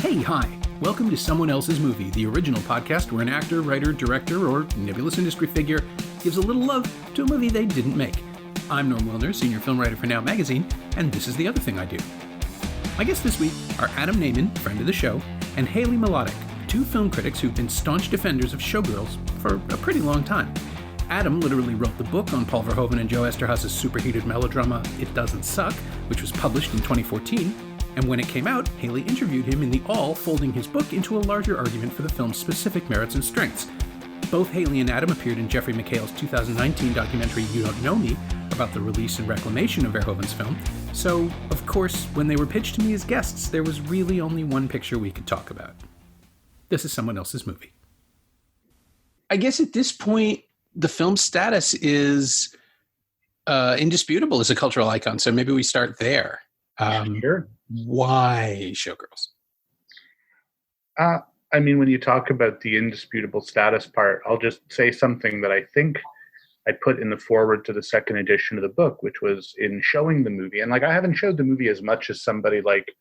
Hey, hi. Welcome to Someone Else's Movie, the original podcast where an actor, writer, director, or nebulous industry figure gives a little love to a movie they didn't make. I'm Norm Wilner, senior film writer for Now Magazine, and this is the other thing I do. My guests this week are Adam Nayman, friend of the show, and Haley Mlotek, two film critics who've been staunch defenders of Showgirls for a pretty long time. Adam literally wrote the book on Paul Verhoeven and Joe Esterhazy's superheated melodrama It Doesn't Suck, which was published in 2014. And when it came out, Haley interviewed him in the All, folding his book into a larger argument for the film's specific merits and strengths. Both Haley and Adam appeared in Jeffrey McHale's 2019 documentary You Don't Nomi about the release and reclamation of Verhoeven's film. So, of course, when they were pitched to me as guests, there was really only one picture we could talk about. This is Someone Else's Movie. I guess at this point, the film's status is indisputable as a cultural icon, so maybe we start there. Sure. Why Showgirls? I mean, when you talk about the indisputable status part, I'll just say something that I think I put in the foreword to the second edition of the book, which was in showing the movie. And I haven't showed the movie as much as somebody like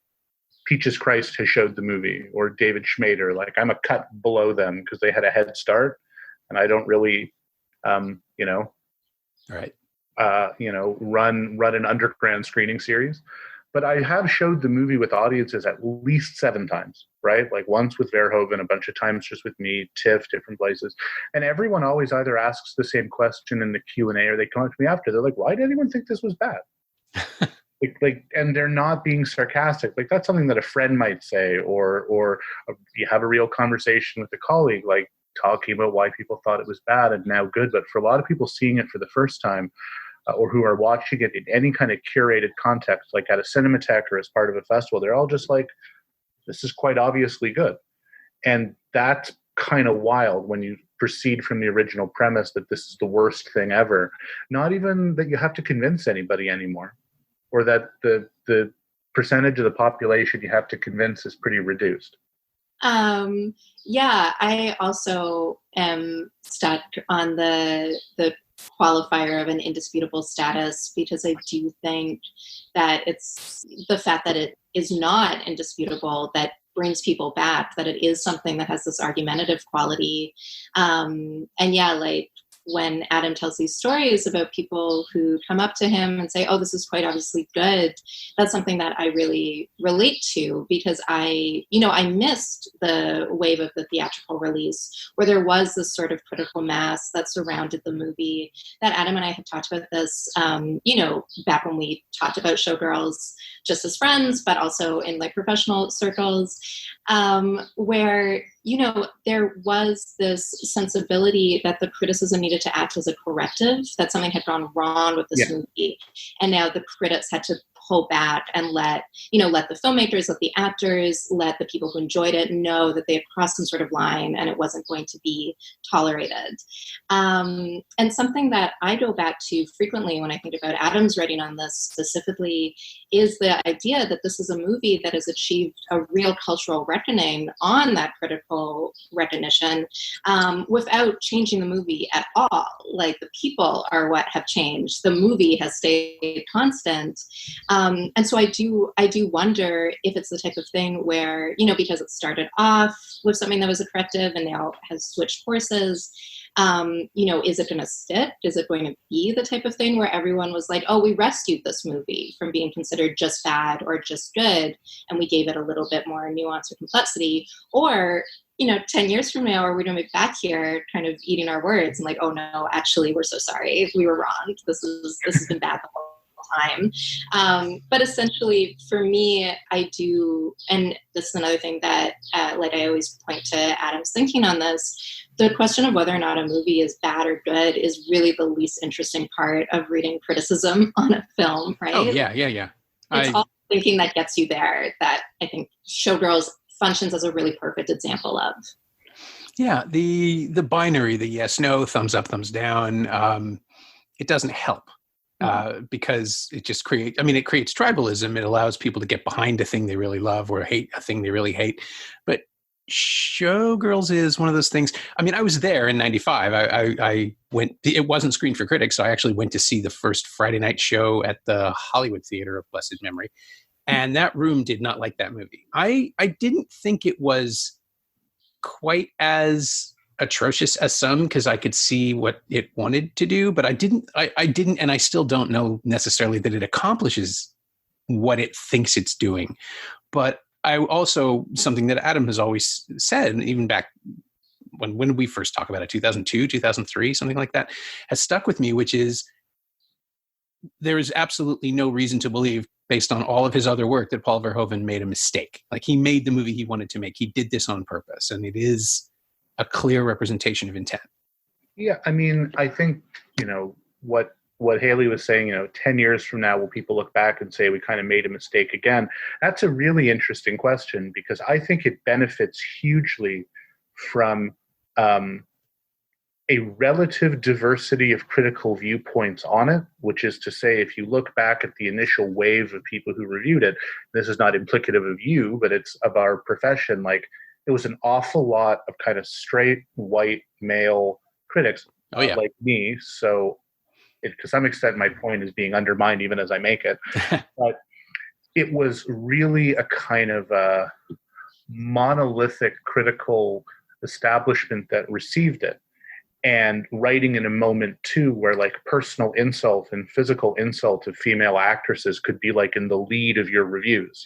Peaches Christ has showed the movie, or David Schmader. I'm a cut below them because they had a head start, and I don't really, run an underground screening series. But I have showed the movie with audiences at least 7 times, right? Once with Verhoeven, a bunch of times just with me, TIFF, different places. And everyone always either asks the same question in the Q&A or they come up to me after. They're like, why did anyone think this was bad? And they're not being sarcastic. That's something that a friend might say, or you have a real conversation with a colleague, talking about why people thought it was bad and now good. But for a lot of people seeing it for the first time, or who are watching it in any kind of curated context, like at a Cinematheque or as part of a festival, they're all just like, this is quite obviously good. And that's kind of wild when you proceed from the original premise that this is the worst thing ever. Not even that you have to convince anybody anymore, or that the percentage of the population you have to convince is pretty reduced. I also am stuck on the qualifier of an indisputable status, because I do think that it's the fact that it is not indisputable that brings people back, that it is something that has this argumentative quality. When Adam tells these stories about people who come up to him and say, oh, this is quite obviously good, that's something that I really relate to, because I missed the wave of the theatrical release where there was this sort of critical mass that surrounded the movie. That Adam and I had talked about this, back when we talked about Showgirls just as friends, but also in professional circles, where there was this sensibility that the criticism needed to act as a corrective, that something had gone wrong with this movie. And now the critics had to pull back and let the filmmakers, let the actors, let the people who enjoyed it know that they had crossed some sort of line and it wasn't going to be tolerated. And something that I go back to frequently when I think about Adam's writing on this specifically is the idea that this is a movie that has achieved a real cultural reckoning on that critical recognition, without changing the movie at all. The people are what have changed. The movie has stayed constant. And so I do wonder if it's the type of thing where, because it started off with something that was a corrective and now has switched courses, is it going to stick? Is it going to be the type of thing where everyone was like, oh, we rescued this movie from being considered just bad or just good, and we gave it a little bit more nuance or complexity? Or 10 years from now, are we going to be back here kind of eating our words and oh no, actually, we're so sorry. We were wrong. This has been bad the whole time. But essentially for me, I do, and this is another thing that I always point to Adam's thinking on this, the question of whether or not a movie is bad or good is really the least interesting part of reading criticism on a film, right? Oh, yeah. It's all thinking that gets you there that I think Showgirls functions as a really perfect example of. Yeah, the binary, the yes, no, thumbs up, thumbs down, it doesn't help. Because it just creates tribalism. It allows people to get behind a thing they really love or hate a thing they really hate. But Showgirls is one of those things. I was there in 95. I went, it wasn't screened for critics, so I actually went to see the first Friday night show at the Hollywood Theater of blessed memory. And that room did not like that movie. I didn't think it was quite as atrocious as some, because I could see what it wanted to do, but I didn't, and I still don't know necessarily that it accomplishes what it thinks it's doing. But I also, something that Adam has always said, even back when we first talked about it, 2002, 2003, something like that, has stuck with me, which is there is absolutely no reason to believe, based on all of his other work, that Paul Verhoeven made a mistake. Like, he made the movie he wanted to make. He did this on purpose, and it is a clear representation of intent. Yeah, I mean, I think, what Haley was saying, 10 years from now, will people look back and say we kind of made a mistake again? That's a really interesting question, because I think it benefits hugely from a relative diversity of critical viewpoints on it, which is to say, if you look back at the initial wave of people who reviewed it, this is not implicative of you, but it's of our profession, like, it was an awful lot of kind of straight white male critics, like me. So to some extent, my point is being undermined even as I make it. But it was really a kind of a monolithic critical establishment that received it. And writing in a moment, too, where like personal insult and physical insult of female actresses could be like in the lead of your reviews,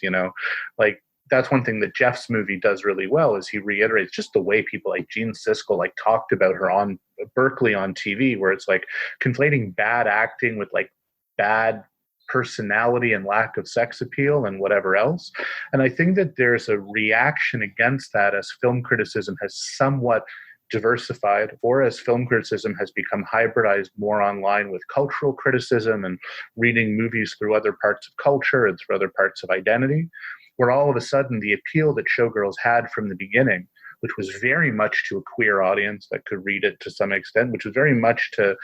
like, that's one thing that Jeff's movie does really well, is he reiterates just the way people like Gene Siskel like talked about her on Berkeley on TV, where it's like conflating bad acting with like bad personality and lack of sex appeal and whatever else. And I think that there's a reaction against that as film criticism has somewhat diversified, or as film criticism has become hybridized more online with cultural criticism and reading movies through other parts of culture and through other parts of identity, where all of a sudden the appeal that Showgirls had from the beginning, which was very much to a queer audience that could read it to some extent, which was very much to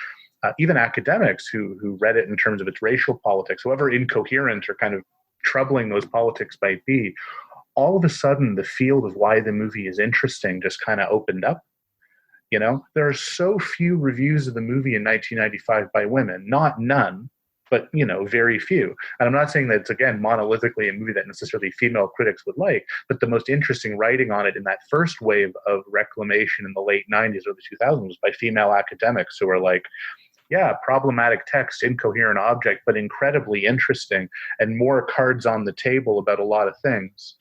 even academics who read it in terms of its racial politics, however incoherent or kind of troubling those politics might be, all of a sudden the field of why the movie is interesting just kind of opened up. There are so few reviews of the movie in 1995 by women, not none, but, very few. And I'm not saying that it's, again, monolithically a movie that necessarily female critics would like, but the most interesting writing on it in that first wave of reclamation in the late 90s, early 2000s was by female academics who were like, yeah, problematic text, incoherent object, but incredibly interesting and more cards on the table about a lot of things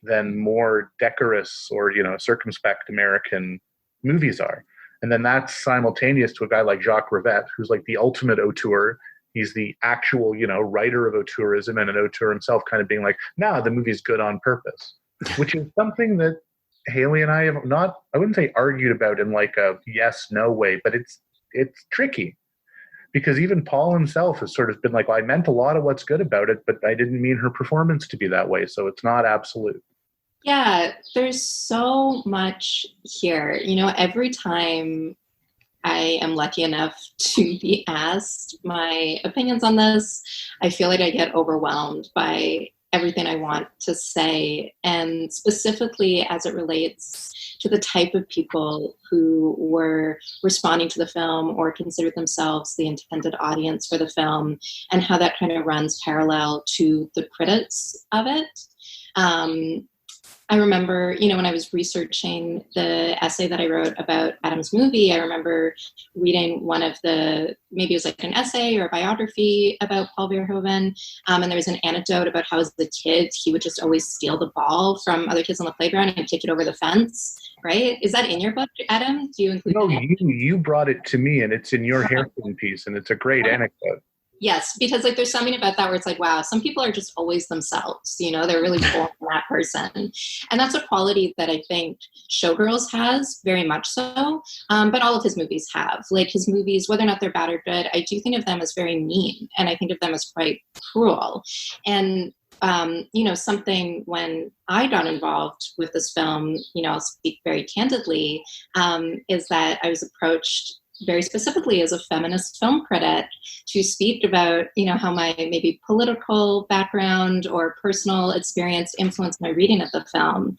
than more decorous or, circumspect American movies are. And then that's simultaneous to a guy like Jacques Rivette, who's like the ultimate auteur. He's the actual, writer of auteurism, and an auteur himself, kind of being like, nah, the movie's good on purpose, which is something that Haley and I have not, I wouldn't say argued about in like a yes, no way, but it's tricky, because even Paul himself has sort of been like, well, I meant a lot of what's good about it, but I didn't mean her performance to be that way. So it's not absolute. Yeah, there's so much here. Every time I am lucky enough to be asked my opinions on this, I feel like I get overwhelmed by everything I want to say, and specifically as it relates to the type of people who were responding to the film or considered themselves the intended audience for the film, and how that kind of runs parallel to the critics of it. I remember, when I was researching the essay that I wrote about Adam's movie, I remember reading one of maybe it was like an essay or a biography about Paul Verhoeven. And there was an anecdote about how as a kid, he would just always steal the ball from other kids on the playground and kick it over the fence. Right? Is that in your book, Adam? Do you include No, that? you brought it to me, and it's in your hairpin piece, and it's a great anecdote. Yes, because like there's something about that where it's like, wow, some people are just always themselves, they're really born that person. And that's a quality that I think Showgirls has very much so, but all of his movies have. Like his movies, whether or not they're bad or good, I do think of them as very mean, and I think of them as quite cruel. And something when I got involved with this film, I'll speak very candidly, is that I was approached very specifically as a feminist film critic to speak about, how my maybe political background or personal experience influenced my reading of the film.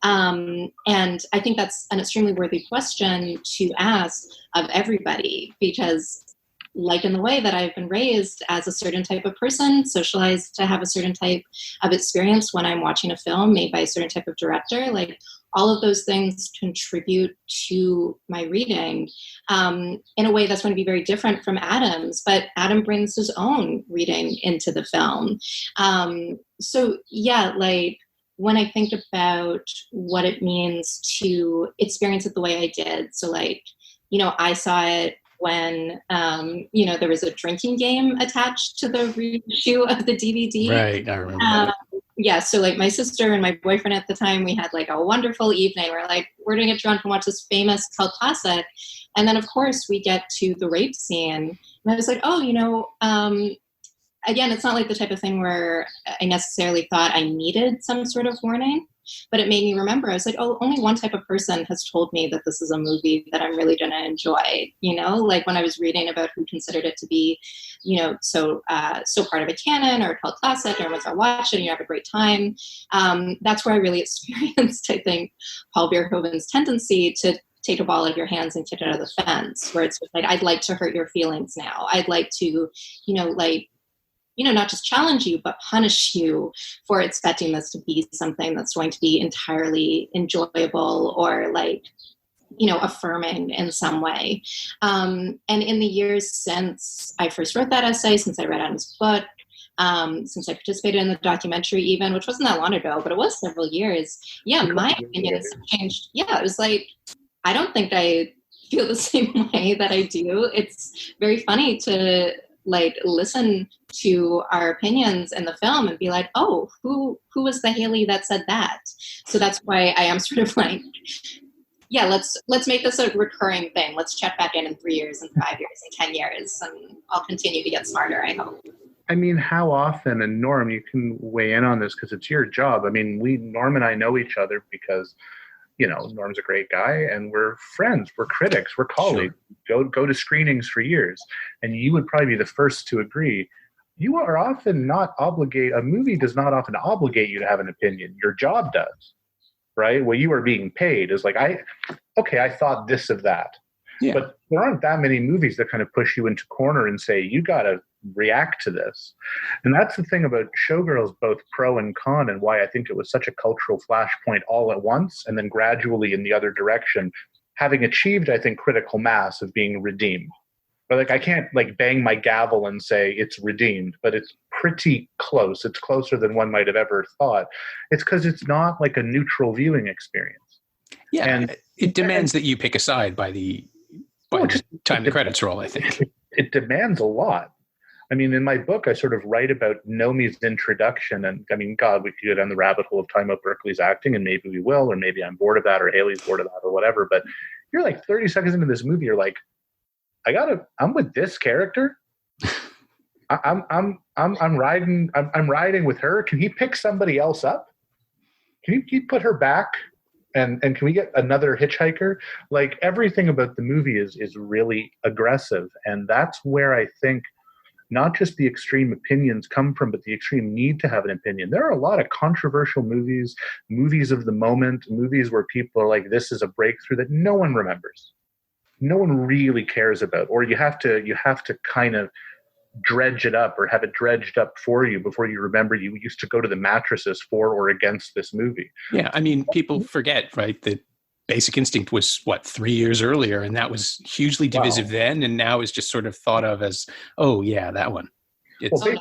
And I think that's an extremely worthy question to ask of everybody, because like in the way that I've been raised as a certain type of person, socialized to have a certain type of experience when I'm watching a film made by a certain type of director. Like all of those things contribute to my reading in a way that's going to be very different from Adam's, but Adam brings his own reading into the film. So yeah, like when I think about what it means to experience it the way I did, so like, you know, I saw it when, you know, there was a drinking game attached to the reissue of the DVD. Right, I remember that. Yeah, so like my sister and my boyfriend at the time, we had like a wonderful evening. We're like, we're gonna get drunk and watch this famous cult classic. And then of course we get to the rape scene. And I was like, oh, you know, again, it's not like the type of thing where I necessarily thought I needed some sort of warning, but it made me remember. I was like, oh, only one type of person has told me that this is a movie that I'm really going to enjoy. You know, like when I was reading about who considered it to be, you know, so part of a canon or a cult classic, or once I watch it and you have a great time. That's where I really experienced, I think, Paul Verhoeven's tendency to take a ball out of your hands and kick it out of the fence, where it's like, I'd like to hurt your feelings now. I'd like to, you know, like, you know, not just challenge you, but punish you for expecting this to be something that's going to be entirely enjoyable or like, you know, affirming in some way. And in the years since I first wrote that essay, since I read Adam's book, since I participated in the documentary even, which wasn't that long ago, but it was several years. Yeah, my opinion has changed. Yeah, it was like, I don't think I feel the same way that I do. It's very funny to like listen to our opinions in the film and be like, oh, who was the Haley that said that? So that's why I am sort of like, yeah, let's make this a recurring thing. Let's check back in 3 years and 5 years and 10 years, and I'll continue to get smarter, I hope. I mean, how often, and Norm, you can weigh in on this because it's your job. I mean, Norm and I know each other because, you know, Norm's a great guy and we're friends, we're critics, we're colleagues, sure. Go to screenings for years. And you would probably be the first to agree. You are often not obligated, a movie does not often obligate you to have an opinion. Your job does, right? What you are being paid is like, I thought this of that. Yeah. But there aren't that many movies that kind of push you into corner and say, you got to react to this. And that's the thing about Showgirls, both pro and con, and why I think it was such a cultural flashpoint all at once and then gradually in the other direction, having achieved, I think, critical mass of being redeemed. But like, I can't like bang my gavel and say it's redeemed, but it's pretty close. It's closer than one might have ever thought. It's because it's not like a neutral viewing experience. Yeah, and it demands that you pick a side by the time the credits roll, I think. It demands a lot. I mean, in my book, I sort of write about Nomi's introduction. And I mean, God, we could go down the rabbit hole of talking about Berkeley's acting, and maybe we will, or maybe I'm bored of that, or Haley's bored of that, or whatever. But you're like 30 seconds into this movie, you're like, I'm with this character. I'm riding with her. Can he pick somebody else up? Can he put her back? And can we get another hitchhiker? Like, everything about the movie is really aggressive. And that's where I think not just the extreme opinions come from, but the extreme need to have an opinion. There are a lot of controversial movies of the moment, movies where people are like, this is a breakthrough that no one remembers. No one really cares about, or you have to kind of dredge it up or have it dredged up for you before you remember you used to go to the mattresses for or against this movie. Yeah, I mean, people forget, right, that Basic Instinct was, 3 years earlier, and that was hugely divisive then, and now is just sort of thought of as, oh, yeah, that one. That's one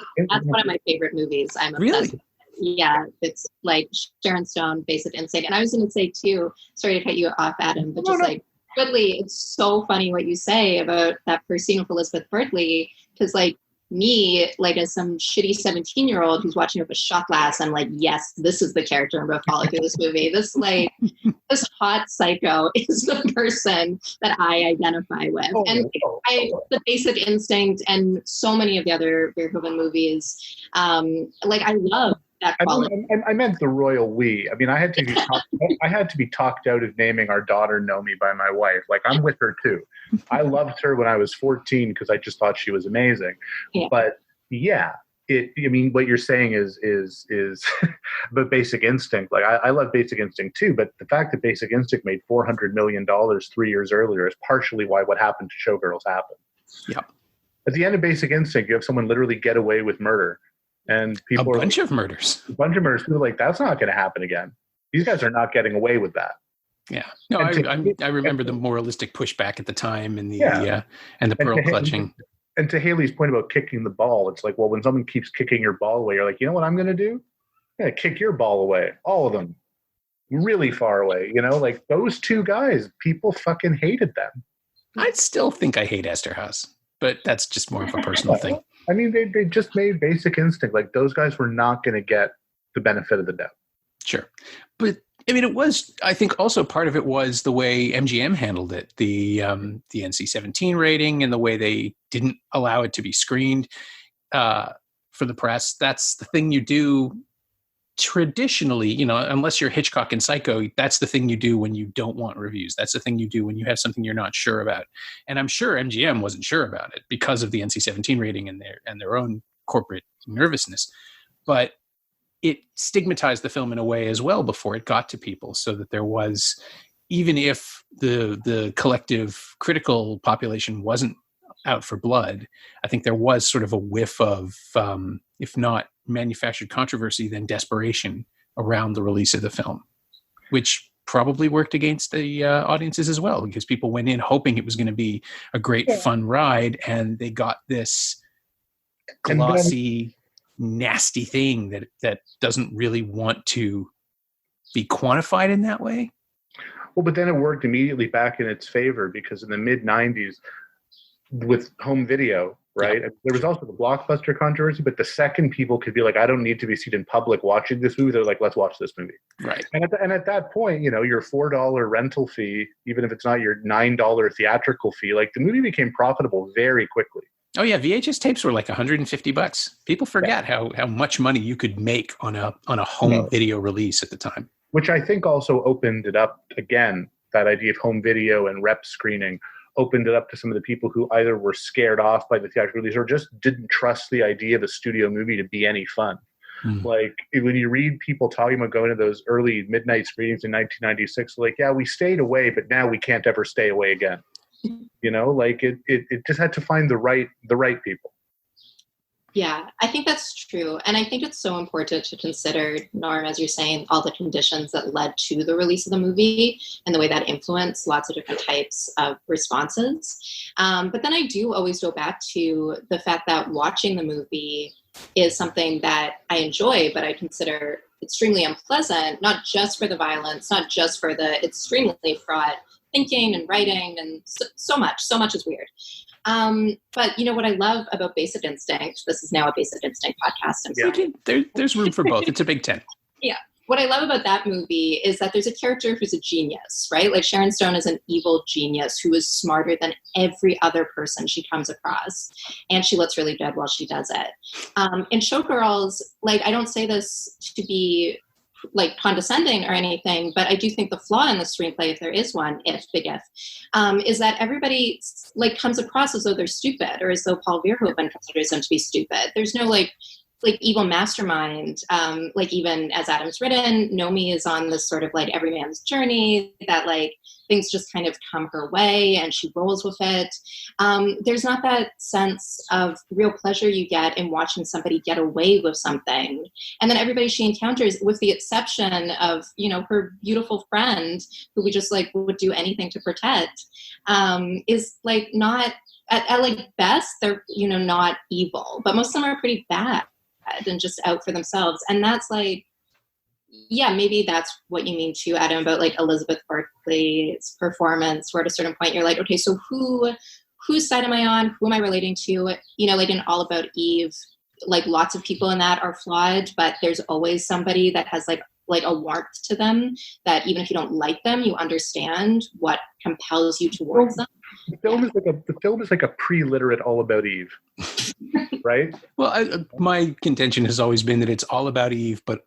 of my favorite movies. I'm obsessed really? with it. Yeah, it's like Sharon Stone, Basic Instinct. And I was going to say, too, sorry to cut you off, Adam, but like, Ridley, it's so funny what you say about that first scene with Elizabeth Berkley, because like me, like as some shitty 17-year-old who's watching it with a shot glass, I'm like, yes, this is the character I'm going to follow through this movie. This like this hot psycho is the person that I identify with. The Basic Instinct and so many of the other Verhoeven movies, like I love that quality. I meant the royal we. I mean, I had to be talked out of naming our daughter Nomi by my wife. Like, I'm with her too. I loved her when I was 14 because I just thought she was amazing. Yeah. But yeah, I mean, what you're saying is but Basic Instinct. Like, I love Basic Instinct too. But the fact that Basic Instinct made $400 million 3 years earlier is partially why what happened to Showgirls happened. Yeah. At the end of Basic Instinct, you have someone literally get away with murder. And people a bunch of murders. A bunch of murders. People are like, that's not going to happen again. These guys are not getting away with that. Yeah. No, I remember the moralistic pushback at the time and the pearl clutching. And to Haley's point about kicking the ball, it's like, well, when someone keeps kicking your ball away, you're like, you know what I'm going to do? I'm going to kick your ball away. All of them. Really far away. You know, like those two guys, people fucking hated them. I still think I hate Esterhazy, but that's just more of a personal thing. I mean, they just made Basic Instinct. Like those guys were not going to get the benefit of the doubt. Sure. But I mean, it was, I think also part of it was the way MGM handled it, the NC-17 rating and the way they didn't allow it to be screened for the press. That's the thing you do traditionally, you know, unless you're Hitchcock and Psycho, that's the thing you do when you don't want reviews. That's the thing you do when you have something you're not sure about. And I'm sure MGM wasn't sure about it because of the NC-17 rating and their own corporate nervousness. But it stigmatized the film in a way as well before it got to people, so that there was, even if the collective critical population wasn't out for blood, I think there was sort of a whiff of, if not manufactured controversy, then desperation around the release of the film, which probably worked against the audiences as well, because people went in hoping it was going to be a great fun ride, and they got this glossy, nasty thing that doesn't really want to be quantified in that way. Well, but then it worked immediately back in its favor, because in the mid-90s with home video, right? There was also the Blockbuster controversy, but the second people could be like, I don't need to be seen in public watching this movie, they're like, let's watch this movie. Right. And at that point, you know, your $4 rental fee, even if it's not your $9 theatrical fee, like the movie became profitable very quickly. Oh yeah, VHS tapes were like $150. People forget how much money you could make on a home video release at the time. Which I think also opened it up again, that idea of home video and rep screening opened it up to some of the people who either were scared off by the theatrical release or just didn't trust the idea of a studio movie to be any fun. Like when you read people talking about going to those early midnight screenings in 1996, like, yeah, we stayed away, but now we can't ever stay away again. You know, like it just had to find the right people. Yeah, I think that's true. And I think it's so important to consider, Norm, as you're saying, all the conditions that led to the release of the movie and the way that influenced lots of different types of responses. But then I do always go back to the fact that watching the movie is something that I enjoy, but I consider extremely unpleasant, not just for the violence, not just for the extremely fraught thinking and writing, and so much is weird. But you know what I love about Basic Instinct, this is now a Basic Instinct podcast. There's room for both. It's a big 10. Yeah. What I love about that movie is that there's a character who's a genius, right? Like Sharon Stone is an evil genius who is smarter than every other person she comes across. And she looks really good while she does it. In Showgirls, like, I don't say this to be like condescending or anything, but I do think the flaw in the screenplay, if there is one, big if, is that everybody like comes across as though they're stupid, or as though Paul Verhoeven considers them to be stupid. There's no like evil mastermind. Like even as Adam's written, Nomi is on this sort of like every man's journey that like things just kind of come her way and she rolls with it. There's not that sense of real pleasure you get in watching somebody get away with something. And then everybody she encounters, with the exception of, you know, her beautiful friend who we just like would do anything to protect, is like not, at like best, they're, you know, not evil, but most of them are pretty bad and just out for themselves. And that's like, yeah, maybe that's what you mean too, Adam, about like Elizabeth Berkley's performance, where at a certain point you're like, okay, so whose side am I on? Who am I relating to? You know, like in All About Eve, like lots of people in that are flawed, but there's always somebody that has like a warmth to them that even if you don't like them, you understand what compels you towards them. The film is like a pre-literate All About Eve, right? Well, my contention has always been that it's all about Eve, but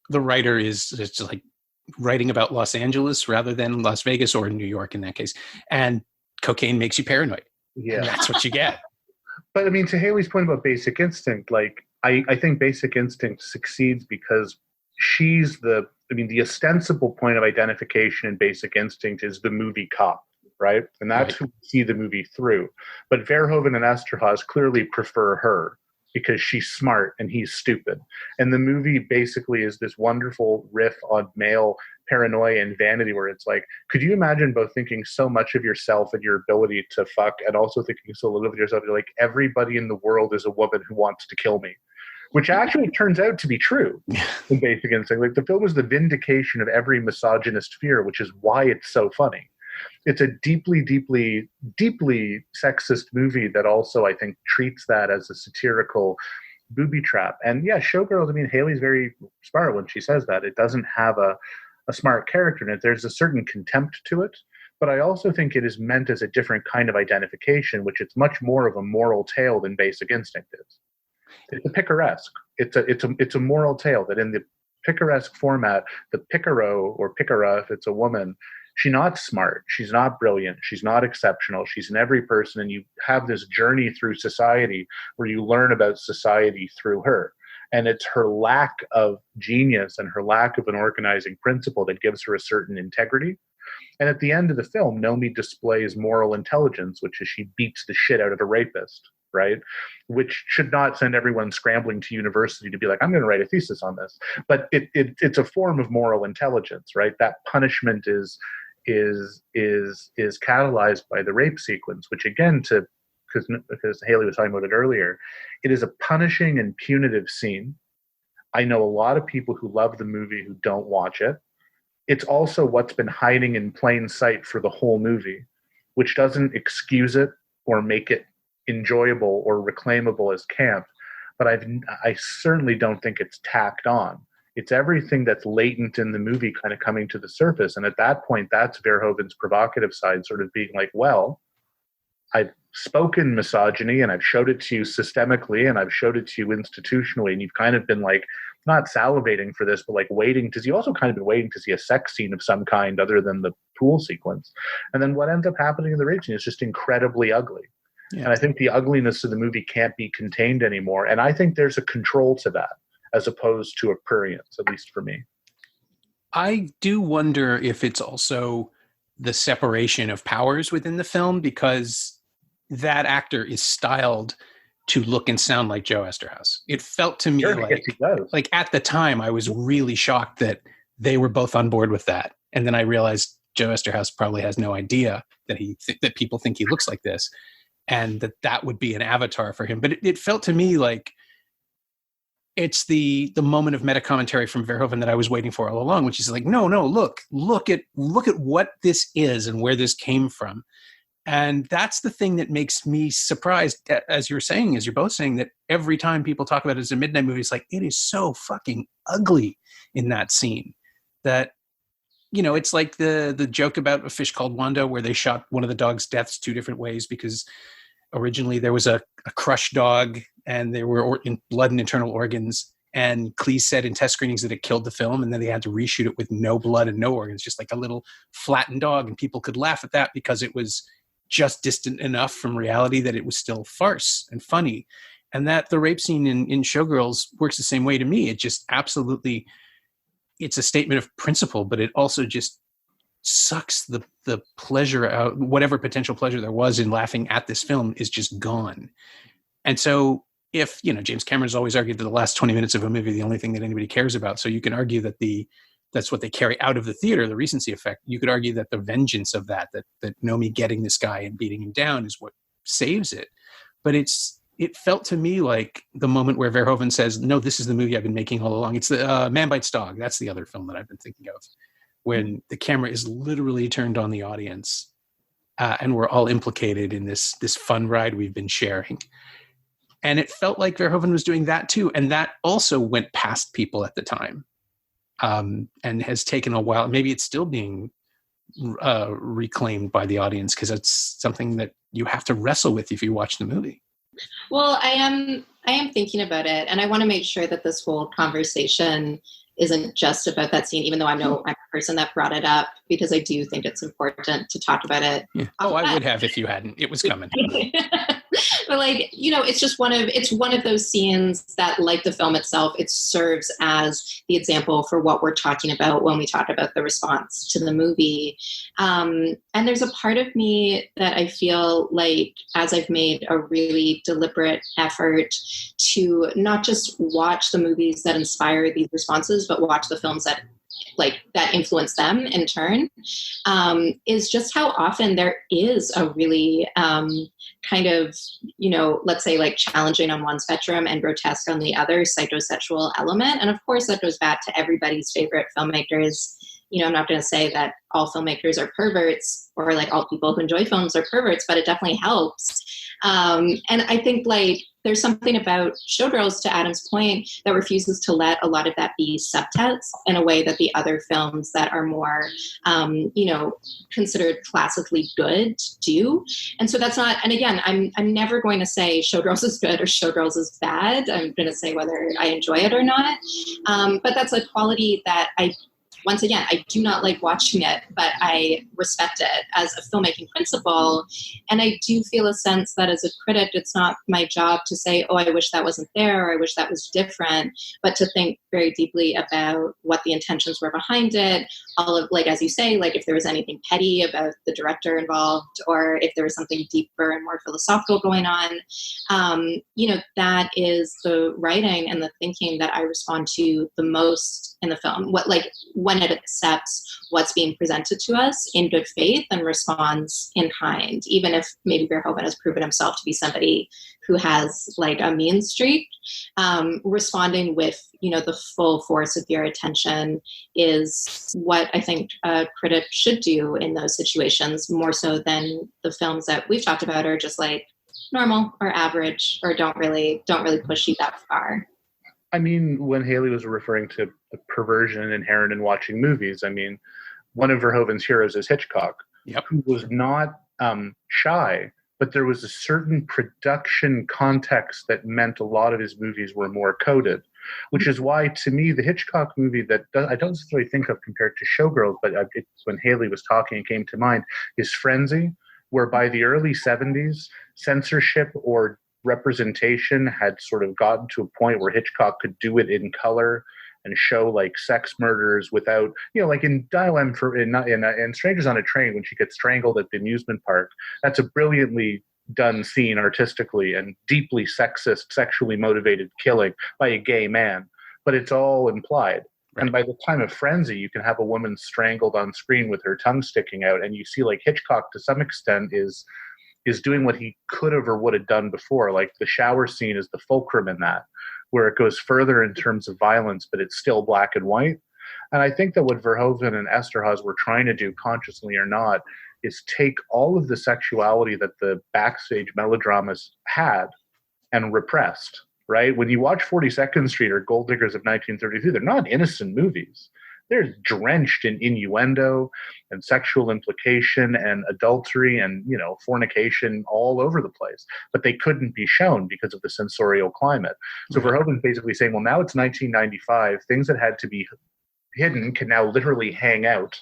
the writer is just like writing about Los Angeles rather than Las Vegas or New York in that case. And cocaine makes you paranoid. Yeah, and that's what you get. But I mean, to Haley's point about Basic Instinct, like I think Basic Instinct succeeds because she's the ostensible point of identification in Basic Instinct is the movie cop. right? And that's who we see the movie through. But Verhoeven and Esterhazy clearly prefer her because she's smart and he's stupid. And the movie basically is this wonderful riff on male paranoia and vanity, where it's like, could you imagine both thinking so much of yourself and your ability to fuck, and also thinking so little of yourself? You're like, everybody in the world is a woman who wants to kill me. Which actually turns out to be true in Basic Instinct. Like, the film is the vindication of every misogynist fear, which is why it's so funny. It's a deeply, deeply, deeply sexist movie that also, I think, treats that as a satirical booby trap. And yeah, Showgirls, I mean, Haley's very smart when she says that. It doesn't have a smart character in it. There's a certain contempt to it. But I also think it is meant as a different kind of identification, which it's much more of a moral tale than Basic Instinct is. It's a picaresque. It's a moral tale that in the picaresque format, the picaro or picara, if it's a woman, she's not smart, she's not brilliant, she's not exceptional, she's in every person, and you have this journey through society where you learn about society through her. And it's her lack of genius and her lack of an organizing principle that gives her a certain integrity. And at the end of the film, Nomi displays moral intelligence, which is she beats the shit out of a rapist, right? Which should not send everyone scrambling to university to be like, I'm going to write a thesis on this. But it's a form of moral intelligence, right? That punishment is catalyzed by the rape sequence, which again, because Haley was talking about it earlier, it is a punishing and punitive scene. I know a lot of people who love the movie who don't watch it. It's also what's been hiding in plain sight for the whole movie, which doesn't excuse it or make it enjoyable or reclaimable as camp, but I certainly don't think it's tacked on. It's everything that's latent in the movie kind of coming to the surface. And at that point, that's Verhoeven's provocative side sort of being like, well, I've spoken misogyny and I've showed it to you systemically and I've showed it to you institutionally. And you've kind of been like, not salivating for this, but like waiting to see, also kind of been waiting to see a sex scene of some kind other than the pool sequence. And then what ends up happening in the rape scene is just incredibly ugly. Yeah. And I think the ugliness of the movie can't be contained anymore. And I think there's a control to that as opposed to a prurience, at least for me. I do wonder if it's also the separation of powers within the film, because that actor is styled to look and sound like Joe Esterhazy. It felt to me like at the time, I was really shocked that they were both on board with that. And then I realized Joe Esterhazy probably has no idea that that people think he looks like this, and that would be an avatar for him. But it felt to me like it's the moment of meta commentary from Verhoeven that I was waiting for all along, which is like, no, look at what this is and where this came from. And that's the thing that makes me surprised, as you're both saying, that every time people talk about it as a midnight movie, it's like, it is so fucking ugly in that scene that, you know, it's like the joke about A Fish Called Wanda, where they shot one of the dog's deaths two different ways because originally there was a crushed dog and there were blood and internal organs. And Cleese said in test screenings that it killed the film, and then they had to reshoot it with no blood and no organs, just like a little flattened dog. And people could laugh at that because it was just distant enough from reality that it was still farce and funny. And that the rape scene in Showgirls works the same way to me. It just absolutely, it's a statement of principle, but it also just sucks the pleasure out. Whatever potential pleasure there was in laughing at this film is just gone. And so if, you know, James Cameron's always argued that the last 20 minutes of a movie, the only thing that anybody cares about. So you can argue that that's what they carry out of the theater, the recency effect. You could argue that the vengeance of that Nomi getting this guy and beating him down is what saves it. But it felt to me like the moment where Verhoeven says, no, this is the movie I've been making all along. It's the Man Bites Dog. That's the other film that I've been thinking of, when the camera is literally turned on the audience and we're all implicated in this fun ride we've been sharing. And it felt like Verhoeven was doing that too. And that also went past people at the time. And has taken a while. Maybe it's still being reclaimed by the audience, because it's something that you have to wrestle with if you watch the movie. Well, I am thinking about it, and I want to make sure that this whole conversation isn't just about that scene, even though I'm a person that brought it up, because I do think it's important to talk about it. Yeah. Oh, I would have if you hadn't. It was coming. But like, it's one of those scenes that, like the film itself, it serves as the example for what we're talking about when we talk about the response to the movie. And there's a part of me that I feel like, as I've made a really deliberate effort to not just watch the movies that inspire these responses, but watch the films that influence them in turn, is just how often there is a really kind of, let's say like challenging on one spectrum and grotesque on the other psychosexual element. And of course that goes back to everybody's favorite filmmakers. I'm not going to say that all filmmakers are perverts or like all people who enjoy films are perverts, but it definitely helps. And I think like there's something about Showgirls, to Adam's point, that refuses to let a lot of that be subtext in a way that the other films that are more, considered classically good do. And so that's not, and again, I'm never going to say Showgirls is good or Showgirls is bad. I'm going to say whether I enjoy it or not. But that's a quality that once again, I do not like watching it, but I respect it as a filmmaking principle. And I do feel a sense that as a critic, it's not my job to say, oh, I wish that wasn't there, or I wish that was different, but to think very deeply about what the intentions were behind it. All of, like, as you say, like if there was anything petty about the director involved, or if there was something deeper and more philosophical going on, that is the writing and the thinking that I respond to the most in the film. When it accepts what's being presented to us in good faith and responds in kind, even if maybe Verhoeven has proven himself to be somebody who has like a mean streak, responding with, the full force of your attention is what I think a critic should do in those situations, more so than the films that we've talked about are just like normal or average or don't really push you that far. I mean, when Haley was referring to the perversion inherent in watching movies, I mean, one of Verhoeven's heroes is Hitchcock, who was not shy, but there was a certain production context that meant a lot of his movies were more coded, which is why, to me, the Hitchcock movie that I don't necessarily think of compared to Showgirls, but when Haley was talking, it came to mind, is Frenzy, where by the early 70s, censorship or representation had sort of gotten to a point where Hitchcock could do it in color and show like sex murders without, like in Dial-M in Strangers on a Train, when she gets strangled at the amusement park. That's a brilliantly done scene artistically and deeply sexist, sexually motivated killing by a gay man, but it's all implied. Right. And by the time of Frenzy, you can have a woman strangled on screen with her tongue sticking out, and you see like Hitchcock to some extent is doing what he could have or would have done before. Like the shower scene is the fulcrum in that, where it goes further in terms of violence, but it's still black and white. And I think that what Verhoeven and Esterhazy were trying to do, consciously or not, is take all of the sexuality that the backstage melodramas had and repressed, right? When you watch 42nd Street or Gold Diggers of 1933, they're not innocent movies. They're drenched in innuendo and sexual implication and adultery and, fornication all over the place. But they couldn't be shown because of the censorial climate. So Verhoeven's basically saying, well, now it's 1995. Things that had to be hidden can now literally hang out.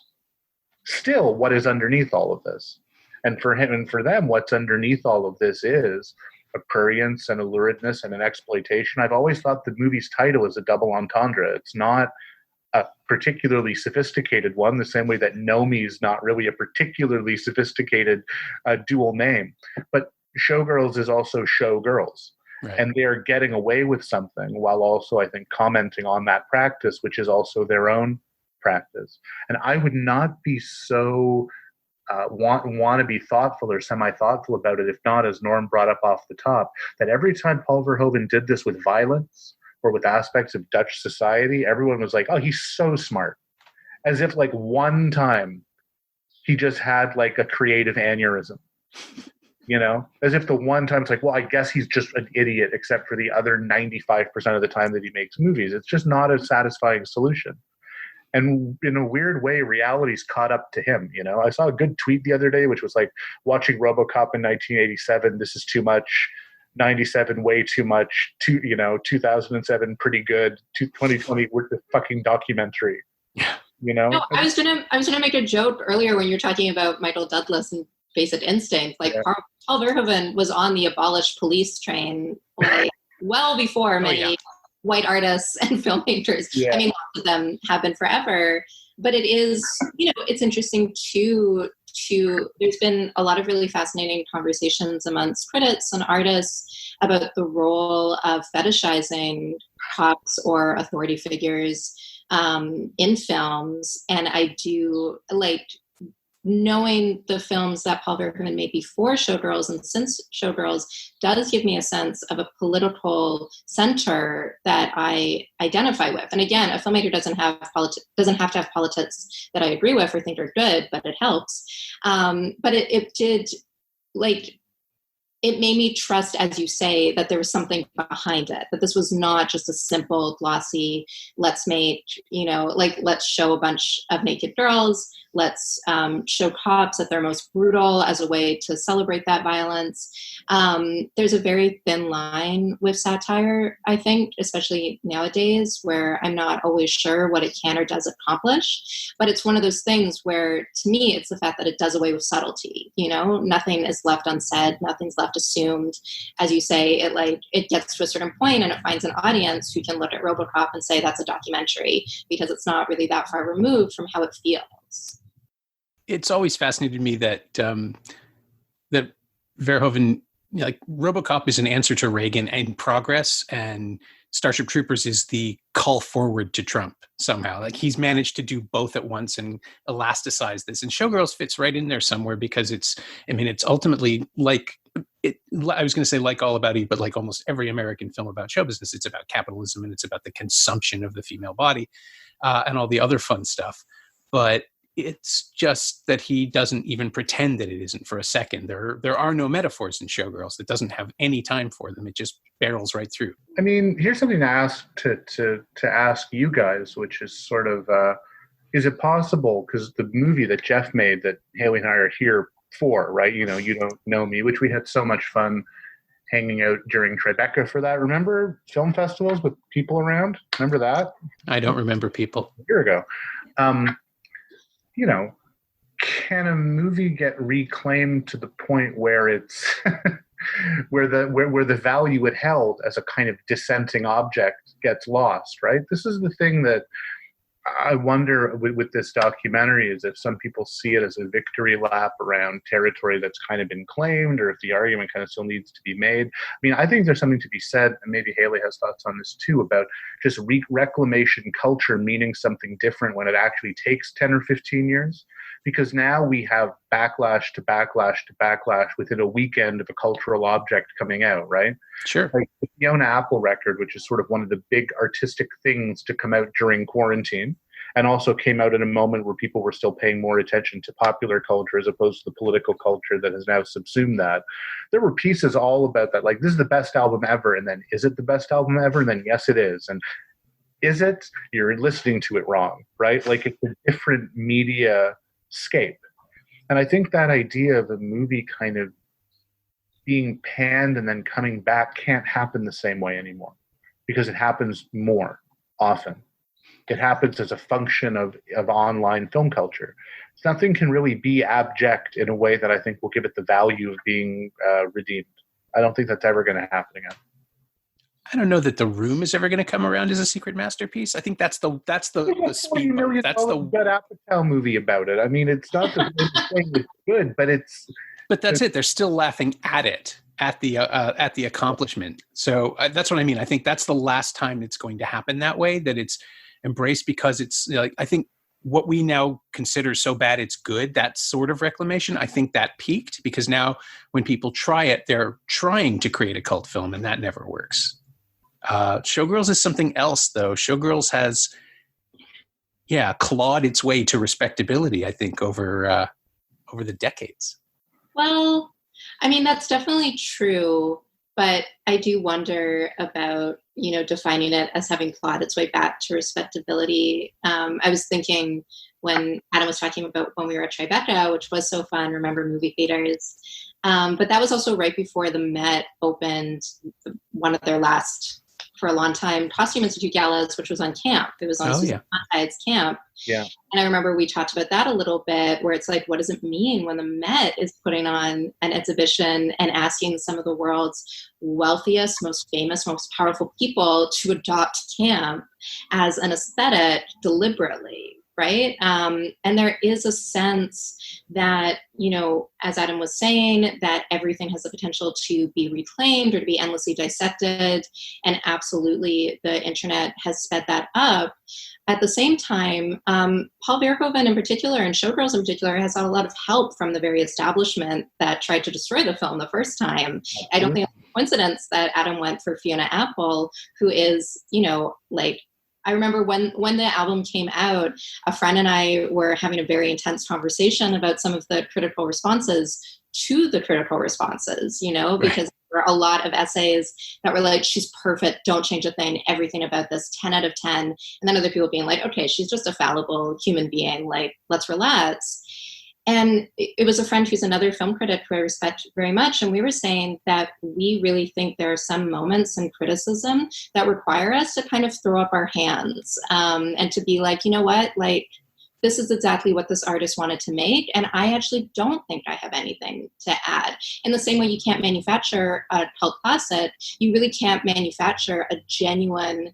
Still, what is underneath all of this? And for him and for them, what's underneath all of this is a prurience and a luridness and an exploitation. I've always thought the movie's title is a double entendre. It's not a particularly sophisticated one, the same way that Nomi is not really a particularly sophisticated dual name. But Showgirls is also Showgirls. Right. And they're getting away with something while also, I think, commenting on that practice, which is also their own practice. And I would not be so want to be thoughtful or semi-thoughtful about it, if not, as Norm brought up off the top, that every time Paul Verhoeven did this with violence or with aspects of Dutch society, everyone was like, oh, he's so smart. As if like one time he just had like a creative aneurysm, as if the one time it's like, well, I guess he's just an idiot, except for the other 95% of the time that he makes movies. It's just not a satisfying solution. And in a weird way, reality's caught up to him. I saw a good tweet the other day, which was like, watching RoboCop in 1987, this is too much. 97 way too much. 2007 pretty good. 2020 we're the fucking documentary. No, I was gonna make a joke earlier when you're talking about Michael Douglas and basic instinct. Like Yeah. Paul Verhoeven was on the abolish police train, like well before many white artists and filmmakers. Yeah. I mean, lots of them have been forever, but it is, it's interesting to there's been a lot of really fascinating conversations amongst critics and artists about the role of fetishizing cops or authority figures in films. And I do like knowing the films that Paul Verhoeven made before Showgirls and since Showgirls does give me a sense of a political center that I identify with. And again, a filmmaker doesn't have to have politics that I agree with or think are good, but it helps. But it did, like, it made me trust, as you say, that there was something behind it, that this was not just a simple, glossy, let's make, let's show a bunch of naked girls, let's show cops at their most brutal as a way to celebrate that violence. There's a very thin line with satire, I think, especially nowadays, where I'm not always sure what it can or does accomplish. But it's one of those things where, to me, it's the fact that it does away with subtlety. Nothing is left unsaid, nothing's left assumed. As you say, it gets to a certain point and it finds an audience who can look at RoboCop and say that's a documentary, because it's not really that far removed from how it feels. It's always fascinated me that that Verhoeven, like, RoboCop is an answer to Reagan in progress, and Starship Troopers is the call forward to Trump somehow. Like, he's managed to do both at once and elasticize this. And Showgirls fits right in there somewhere because it's ultimately I was going to say like All About Eve, but like almost every American film about show business, it's about capitalism and it's about the consumption of the female body and all the other fun stuff. But it's just that he doesn't even pretend that it isn't for a second. There are no metaphors in Showgirls. It doesn't have any time for them. It just barrels right through. I mean, here's something to ask to ask you guys, which is sort of, is it possible, because the movie that Jeff made that Haley and I are here for, right? You Don't Nomi, which we had so much fun hanging out during Tribeca for that. Remember film festivals with people around? Remember that? I don't remember people. A year ago. Can a movie get reclaimed to the point where it's where the value it held as a kind of dissenting object gets lost, right? This is the thing that I wonder with this documentary, is if some people see it as a victory lap around territory that's kind of been claimed, or if the argument kind of still needs to be made. I mean, I think there's something to be said, and maybe Haley has thoughts on this too, about just reclamation culture meaning something different when it actually takes 10 or 15 years. Because now we have backlash to backlash to backlash within a weekend of a cultural object coming out, right? Sure. Like the Fiona Apple record, which is sort of one of the big artistic things to come out during quarantine, and also came out in a moment where people were still paying more attention to popular culture as opposed to the political culture that has now subsumed that. There were pieces all about that, like, this is the best album ever, and then, is it the best album ever? And then, yes, it is. And is it? You're listening to it wrong, right? Like, it's a different media scape. And I think that idea of a movie kind of being panned and then coming back can't happen the same way anymore, because it happens more often. It happens as a function of online film culture. Nothing can really be abject in a way that I think will give it the value of being redeemed. I don't think that's ever going to happen again. I don't know that The Room is ever going to come around as a secret masterpiece. I think that's the speed bump. That's the Judd Apatow movie about it. I mean, it's not the thing that's good, but it's. But that's it. They're still laughing at it, at the accomplishment. So that's what I mean. I think that's the last time it's going to happen that way. That it's embraced, because it's like, I think what we now consider so bad it's good, that sort of reclamation, I think that peaked, because now when people try it, they're trying to create a cult film, and that never works. Showgirls is something else, though. Showgirls has, clawed its way to respectability, I think, over the decades. Well, I mean, that's definitely true, but I do wonder about, defining it as having clawed its way back to respectability. I was thinking when Adam was talking about when we were at Tribeca, which was so fun, remember movie theaters. But that was also right before the Met opened one of their last for a long time Costume Institute galas, which was on camp. It was on Susan Sontag's camp. Yeah. And I remember we talked about that a little bit, where it's like, what does it mean when the Met is putting on an exhibition and asking some of the world's wealthiest, most famous, most powerful people to adopt camp as an aesthetic deliberately, right? And there is a sense that, you know, as Adam was saying, that everything has the potential to be reclaimed or to be endlessly dissected. And absolutely, the internet has sped that up. At the same time, Paul Verhoeven in particular, and Showgirls in particular, has had a lot of help from the very establishment that tried to destroy the film the first time. I don't think it's a coincidence that Adam went for Fiona Apple, who is, you know, like, I remember when the album came out, a friend and I were having a very intense conversation about some of the critical responses to the critical responses, you know, because there were a lot of essays that were like, she's perfect, don't change a thing, everything about this, 10 out of 10. And then other people being like, okay, she's just a fallible human being, like, let's relax. And it was a friend who's another film critic who I respect very much. And we were saying that we really think there are some moments in criticism that require us to kind of throw up our hands and to be like, you know what, like, this is exactly what this artist wanted to make. And I actually don't think I have anything to add. In the same way you can't manufacture a cult classic, you really can't manufacture a genuine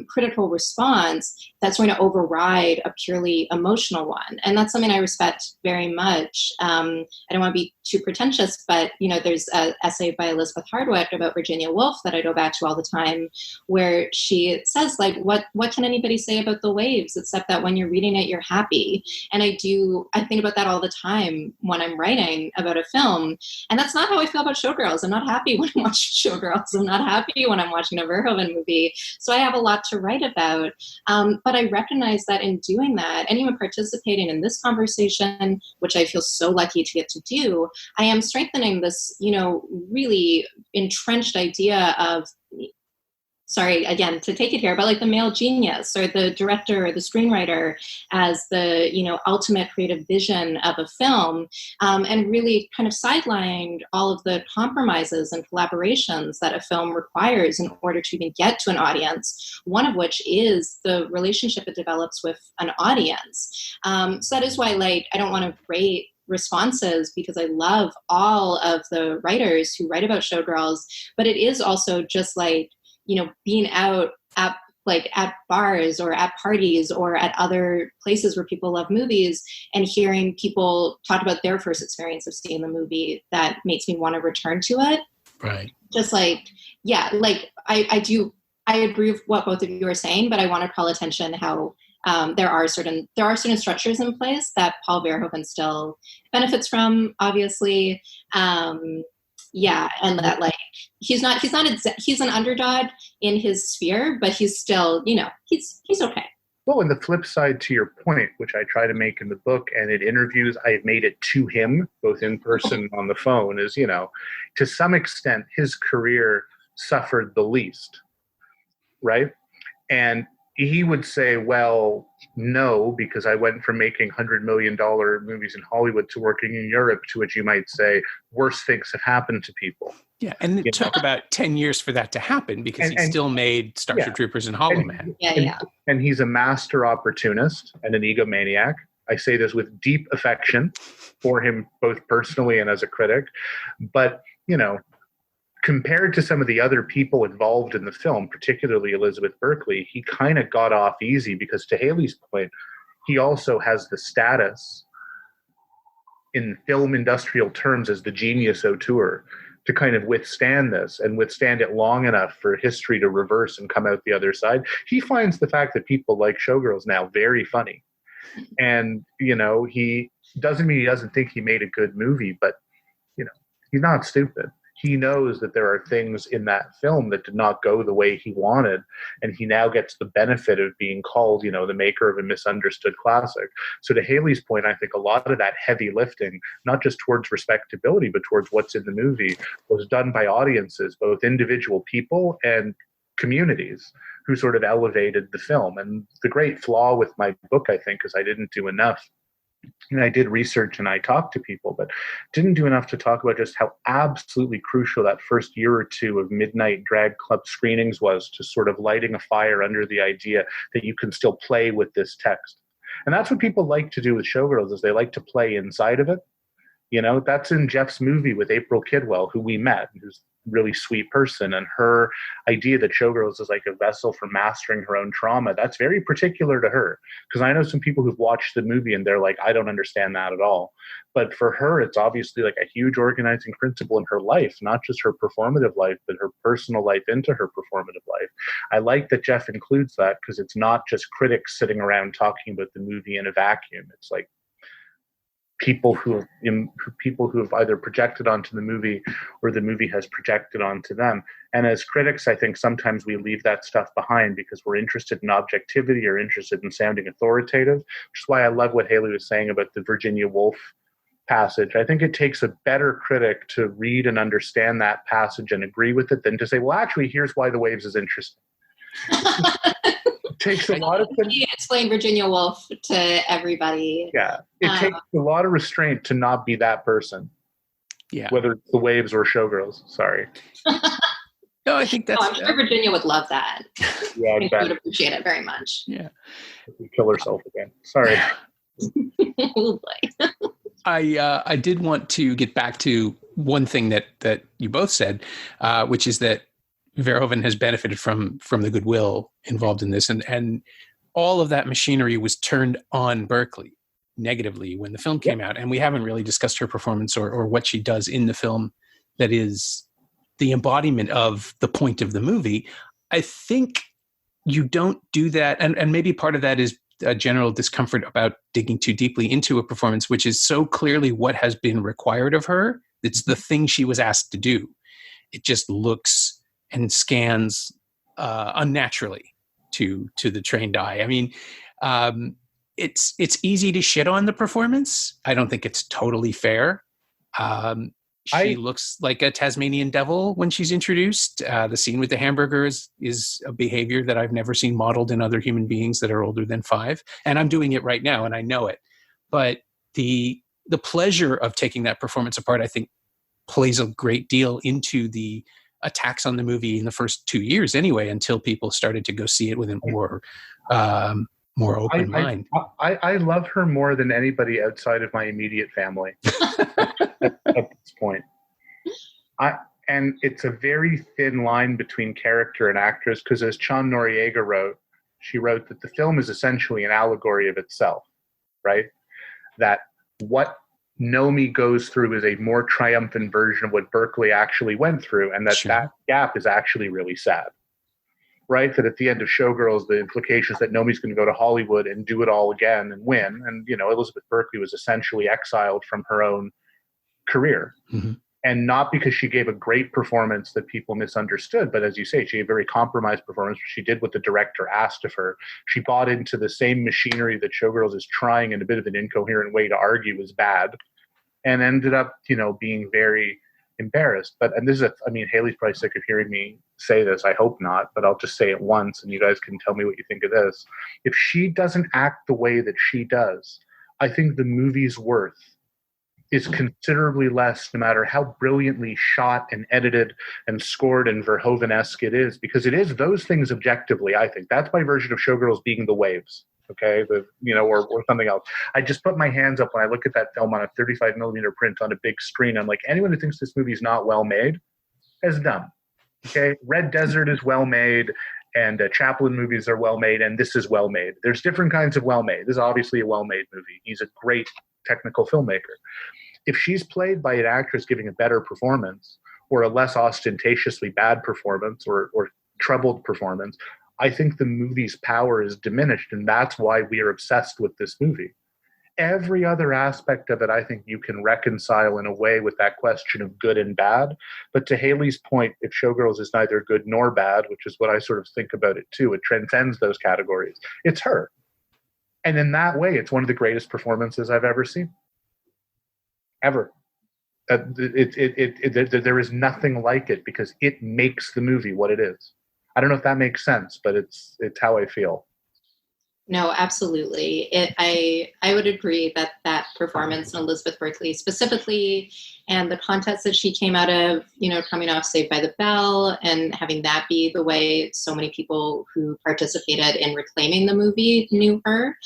critical response that's going to override a purely emotional one. And that's something I respect very much. I don't want to be too pretentious, but, you know, there's an essay by Elizabeth Hardwick about Virginia Woolf that I go back to all the time, where she says, like, what can anybody say about the waves, except that when you're reading it, you're happy. And I think about that all the time when I'm writing about a film. And that's not how I feel about Showgirls. I'm not happy when I'm watching Showgirls. I'm not happy when I'm watching a Verhoeven movie. So I have a lot to write about. But I recognize that in doing that, and even participating in this conversation, which I feel so lucky to get to do, I am strengthening this, you know, really entrenched idea of, sorry, again, to take it here, but like the male genius or the director or the screenwriter as the, you know, ultimate creative vision of a film, and really kind of sidelined all of the compromises and collaborations that a film requires in order to even get to an audience, one of which is the relationship it develops with an audience. So that is why, like, I don't want to rate responses, because I love all of the writers who write about Showgirls, but it is also just like, you know, being out at bars or at parties or at other places where people love movies and hearing people talk about their first experience of seeing the movie that makes me want to return to it. Right. Just like, yeah, like I agree with what both of you are saying, but I want to call attention how there are certain structures in place that Paul Verhoeven still benefits from, obviously. Yeah, and that, like, he's an underdog in his sphere, but he's still, you know, he's okay. Well, and the flip side to your point, which I try to make in the book and in interviews, I've made it to him, both in person and on the phone, is, you know, to some extent, his career suffered the least, right? And he would say, well, no, because I went from making $100 million movies in Hollywood to working in Europe, to which you might say worse things have happened to people. Yeah, and it took about 10 years for that to happen, because he still made Starship Troopers and Hollow Man. And he's a master opportunist and an egomaniac. I say this with deep affection for him, both personally and as a critic. But, you know, compared to some of the other people involved in the film, particularly Elizabeth Berkley, he kind of got off easy, because, to Haley's point, he also has the status in film industrial terms as the genius auteur to kind of withstand this and withstand it long enough for history to reverse and come out the other side. He finds the fact that people like Showgirls now very funny. And, you know, he doesn't mean he doesn't think he made a good movie, but, you know, he's not stupid. He knows that there are things in that film that did not go the way he wanted, and he now gets the benefit of being called, you know, the maker of a misunderstood classic. So to Haley's point, I think a lot of that heavy lifting, not just towards respectability, but towards what's in the movie, was done by audiences, both individual people and communities, who sort of elevated the film. And the great flaw with my book, I think, is I didn't do enough And I did research and I talked to people, but didn't do enough to talk about just how absolutely crucial that first year or two of midnight drag club screenings was to sort of lighting a fire under the idea that you can still play with this text. And that's what people like to do with Showgirls, is they like to play inside of it. You know, that's in Jeff's movie with April Kidwell, who we met, who's a really sweet person. And her idea that Showgirls is like a vessel for mastering her own trauma, that's very particular to her. Because I know some people who've watched the movie and they're like, I don't understand that at all. But for her, it's obviously like a huge organizing principle in her life, not just her performative life, but her personal life into her performative life. I like that Jeff includes that, because it's not just critics sitting around talking about the movie in a vacuum. It's like people who have either projected onto the movie or the movie has projected onto them. And as critics, I think sometimes we leave that stuff behind because we're interested in objectivity or interested in sounding authoritative, which is why I love what Haley was saying about the Virginia Woolf passage. I think it takes a better critic to read and understand that passage and agree with it than to say, well, actually, here's why The Waves is interesting. Takes a lot of explain Virginia Woolf to everybody. Yeah, it takes a lot of restraint to not be that person. Yeah, whether it's The Waves or Showgirls. Sorry. No, I think that's. I'm sure Virginia would love that. Yeah, I think she would appreciate it very much. Yeah, kill herself again. Sorry. Oh boy. I did want to get back to one thing that you both said, which is that Verhoeven has benefited from the goodwill involved in this, and all of that machinery was turned on Berkeley negatively when the film came out, and we haven't really discussed her performance or what she does in the film that is the embodiment of the point of the movie. I think you don't do that, and maybe part of that is a general discomfort about digging too deeply into a performance, which is so clearly what has been required of her. It's the thing she was asked to do. It just looks and scans unnaturally to the trained eye. I mean, it's easy to shit on the performance. I don't think it's totally fair. She looks like a Tasmanian devil when she's introduced. The scene with the hamburger is a behavior that I've never seen modeled in other human beings that are older than 5. And I'm doing it right now, and I know it. But the pleasure of taking that performance apart, I think, plays a great deal into the attacks on the movie in the first 2 years anyway, until people started to go see it with a more open mind. I love her more than anybody outside of my immediate family at this point. And it's a very thin line between character and actress, because as Chon Noriega wrote, she wrote that the film is essentially an allegory of itself, right? That what Nomi goes through is a more triumphant version of what Berkeley actually went through, and that gap is actually really sad, right? That at the end of Showgirls, the implications that Nomi's going to go to Hollywood and do it all again and win, and Elizabeth Berkley was essentially exiled from her own career, and not because she gave a great performance that people misunderstood, but as you say, she gave a very compromised performance. She did what the director asked of her. She bought into the same machinery that Showgirls is trying in a bit of an incoherent way to argue is bad, and ended up, being very embarrassed. And this is Haley's probably sick of hearing me say this. I hope not, but I'll just say it once and you guys can tell me what you think of this. If she doesn't act the way that she does, I think the movie's worth is considerably less, no matter how brilliantly shot and edited and scored and Verhoeven-esque it is, because it is those things objectively. I think that's my version of Showgirls being The Waves. Okay, or something else. I just put my hands up when I look at that film on a 35 millimeter print on a big screen. I'm like, anyone who thinks this movie is not well made is dumb. Okay, Red Desert is well made, and Chaplin movies are well made, and this is well made. There's different kinds of well made. This is obviously a well made movie. He's a great technical filmmaker. If she's played by an actress giving a better performance, or a less ostentatiously bad performance, or troubled performance, I think the movie's power is diminished, and that's why we are obsessed with this movie. Every other aspect of it, I think you can reconcile in a way with that question of good and bad. But to Haley's point, if Showgirls is neither good nor bad, which is what I sort of think about it too, it transcends those categories. It's her. And in that way, it's one of the greatest performances I've ever seen. Ever. There is nothing like it, because it makes the movie what it is. I don't know if that makes sense, but it's how I feel. No, absolutely. I would agree that that performance in Elizabeth Berkley specifically, and the context that she came out of, coming off Saved by the Bell and having that be the way so many people who participated in reclaiming the movie knew her.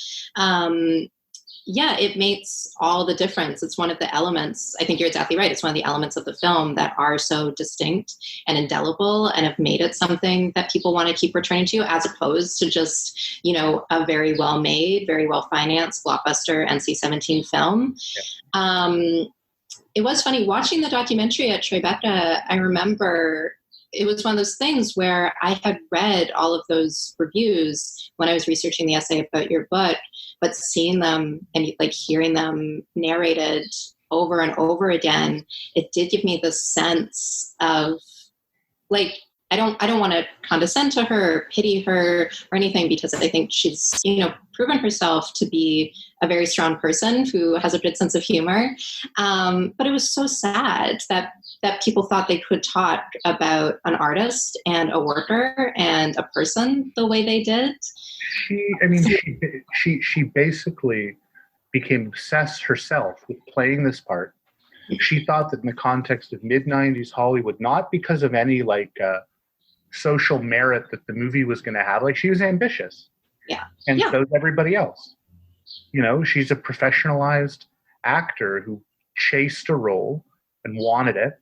Yeah, it makes all the difference. It's one of the elements. I think you're exactly right. It's one of the elements of the film that are so distinct and indelible and have made it something that people want to keep returning to, as opposed to just, a very well made, very well financed blockbuster NC-17 film. Yeah. It was funny watching the documentary at Tribeca. I remember it was one of those things where I had read all of those reviews when I was researching the essay about your book, but seeing them and hearing them narrated over and over again, it did give me this sense of I don't want to condescend to her, or pity her or anything, because I think she's, proven herself to be a very strong person who has a good sense of humor. But it was so sad that people thought they could talk about an artist and a worker and a person the way they did. She basically became obsessed herself with playing this part. She thought that in the context of mid-90s Hollywood, not because of any social merit that the movie was going to have, she was ambitious. Yeah. And so is everybody else. She's a professionalized actor who chased a role and wanted it,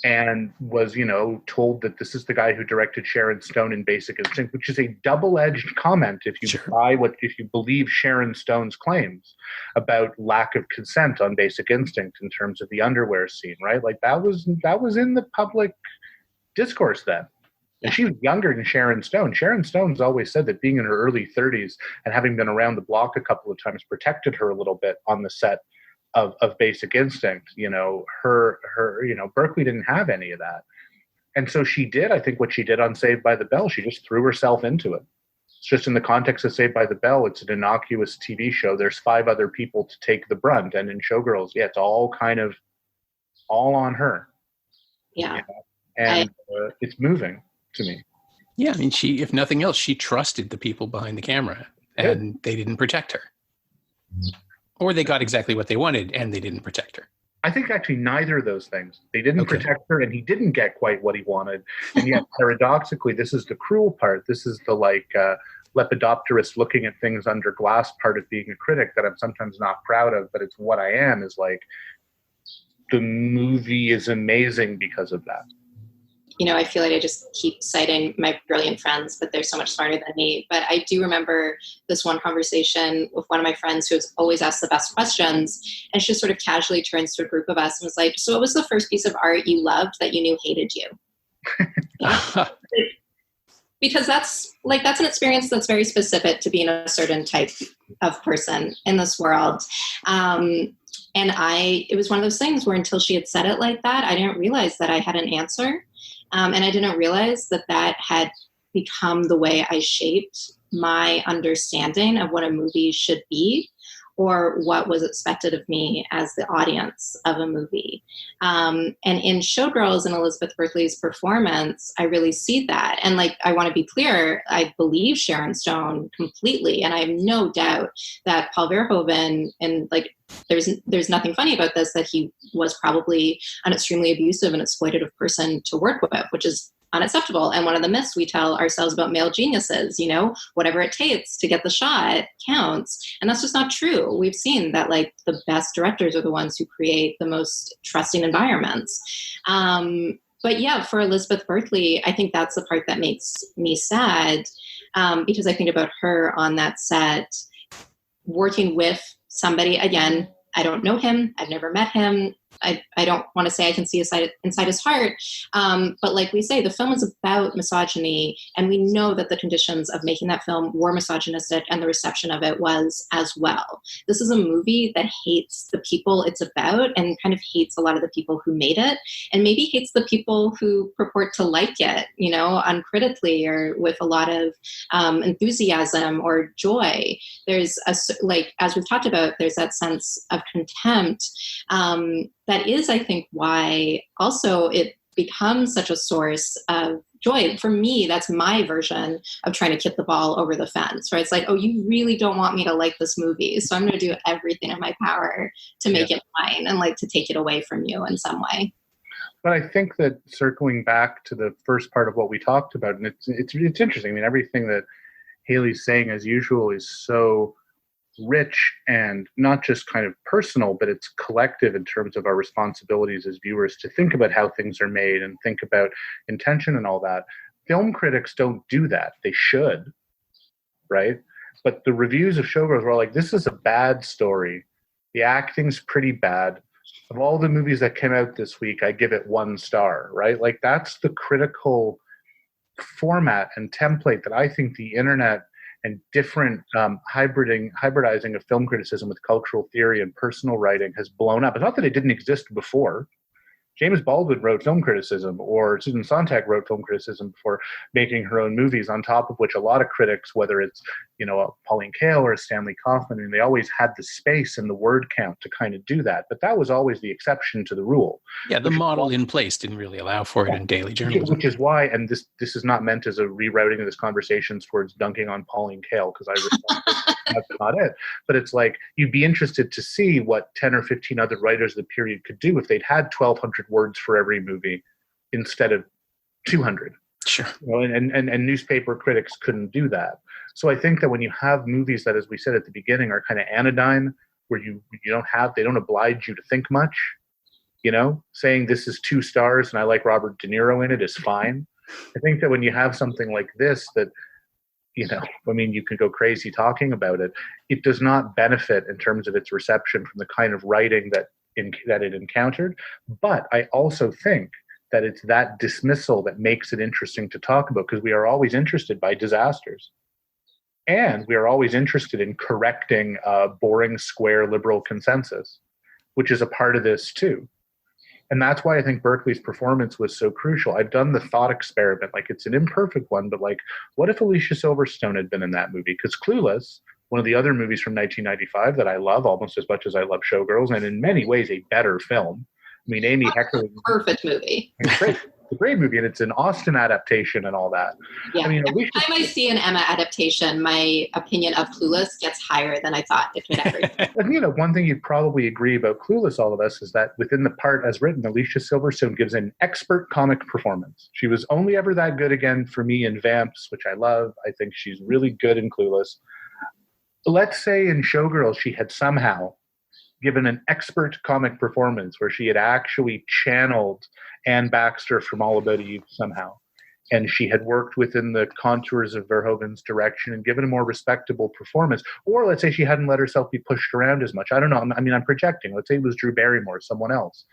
and was, told that this is the guy who directed Sharon Stone in Basic Instinct, which is a double-edged comment if you if you believe Sharon Stone's claims about lack of consent on Basic Instinct in terms of the underwear scene, right? That was in the public discourse then. And she was younger than Sharon Stone. Sharon Stone's always said that being in her early 30s and having been around the block a couple of times protected her a little bit on the set of Basic Instinct. Her Berkeley didn't have any of that. And so she did, I think, what she did on Saved by the Bell. She just threw herself into it. It's just in the context of Saved by the Bell, it's an innocuous TV show. There's 5 other people to take the brunt. And in Showgirls, it's all on her. Yeah. And it's moving to me. Yeah, she, if nothing else, she trusted the people behind the camera, and they didn't protect her. Or they got exactly what they wanted, and they didn't protect her. I think actually neither of those things. They didn't protect her, and he didn't get quite what he wanted. And yet, paradoxically, this is the cruel part. This is the lepidopterist looking at things under glass part of being a critic that I'm sometimes not proud of, but it's what I am, is the movie is amazing because of that. I feel like I just keep citing my brilliant friends, but they're so much smarter than me. But I do remember this one conversation with one of my friends who has always asked the best questions. And she just sort of casually turns to a group of us and was like, so what was the first piece of art you loved that you knew hated you? Because that's an experience that's very specific to being a certain type of person in this world. And it was one of those things where until she had said it like that, I didn't realize that I had an answer. And I didn't realize that had become the way I shaped my understanding of what a movie should be, or what was expected of me as the audience of a movie. And in Showgirls and Elizabeth Berkley's performance, I really see that. And I want to be clear, I believe Sharon Stone completely. And I have no doubt that Paul Verhoeven, and there's nothing funny about this, that he was probably an extremely abusive and exploitative person to work with, which is unacceptable. And one of the myths we tell ourselves about male geniuses, whatever it takes to get the shot counts. And that's just not true. We've seen that the best directors are the ones who create the most trusting environments. But yeah, for Elizabeth Berkley, I think that's the part that makes me sad, because I think about her on that set, working with somebody, again, I don't know him, I've never met him, I don't want to say I can see inside his heart. But like we say, the film is about misogyny, and we know that the conditions of making that film were misogynistic, and the reception of it was as well. This is a movie that hates the people it's about, and kind of hates a lot of the people who made it, and maybe hates the people who purport to like it, you know, uncritically or with a lot of enthusiasm or joy. There's as we've talked about, there's that sense of contempt. That is, I think, why also it become such a source of joy. For me, that's my version of trying to kick the ball over the fence, right? It's like, oh, you really don't want me to like this movie, so I'm going to do everything in my power to make it mine and like to take it away from you in some way. But I think that circling back to the first part of what we talked about, and it's interesting. I mean, everything that Haley's saying, as usual, is so rich and not just kind of personal, but it's collective in terms of our responsibilities as viewers to think about how things are made and think about intention and all that. Film critics don't do that. They should, right? But the reviews of Showgirls were like, this is a bad story. The acting's pretty bad. Of all the movies that came out this week, I give it 1 star, right? Like, that's the critical format and template that I think the internet and different hybridizing of film criticism with cultural theory and personal writing has blown up. It's not that it didn't exist before. James Baldwin wrote film criticism, or Susan Sontag wrote film criticism before making her own movies, on top of which a lot of critics, whether it's, you know, a Pauline Kael or a Stanley Kaufman, and they always had the space and the word count to kind of do that. But that was always the exception to the rule. Yeah, the model in place didn't really allow for it in daily journalism. Which is why, and this is not meant as a rerouting of this conversation towards dunking on Pauline Kael, because I respect that's not it. But it's like, you'd be interested to see what 10 or 15 other writers of the period could do if they'd had 1,200 words for every movie instead of 200. Sure. You know, and newspaper critics couldn't do that. So I think that when you have movies that, as we said at the beginning, are kind of anodyne, where they don't oblige you to think much, you know, saying this is 2 stars and I like Robert De Niro in it is fine. I think that when you have something like this that, you know, I mean, you could go crazy talking about it. It does not benefit in terms of its reception from the kind of writing that it encountered. But I also think that it's that dismissal that makes it interesting to talk about, because we are always interested by disasters. And we are always interested in correcting a boring, square liberal consensus, which is a part of this too. And that's why I think Berkeley's performance was so crucial. I've done the thought experiment, like, it's an imperfect one, but like, what if Alicia Silverstone had been in that movie? Because Clueless, one of the other movies from 1995 that I love almost as much as I love Showgirls, and in many ways a better film. I mean, Amy Heckerling. Perfect movie. It's a great movie, and it's an Austen adaptation and all that. Yeah. I mean, every time I see an Emma adaptation, my opinion of Clueless gets higher than I thought it could ever. And, you know, one thing you'd probably agree about Clueless, all of us, is that within the part as written, Alicia Silverstone gives an expert comic performance. She was only ever that good again for me in Vamps, which I love. I think she's really good in Clueless. Let's say in Showgirls she had somehow given an expert comic performance where she had actually channeled Anne Baxter from All About Eve somehow, and she had worked within the contours of Verhoeven's direction and given a more respectable performance. Or let's say she hadn't let herself be pushed around as much. I don't know. I mean, I'm projecting. Let's say it was Drew Barrymore, someone else.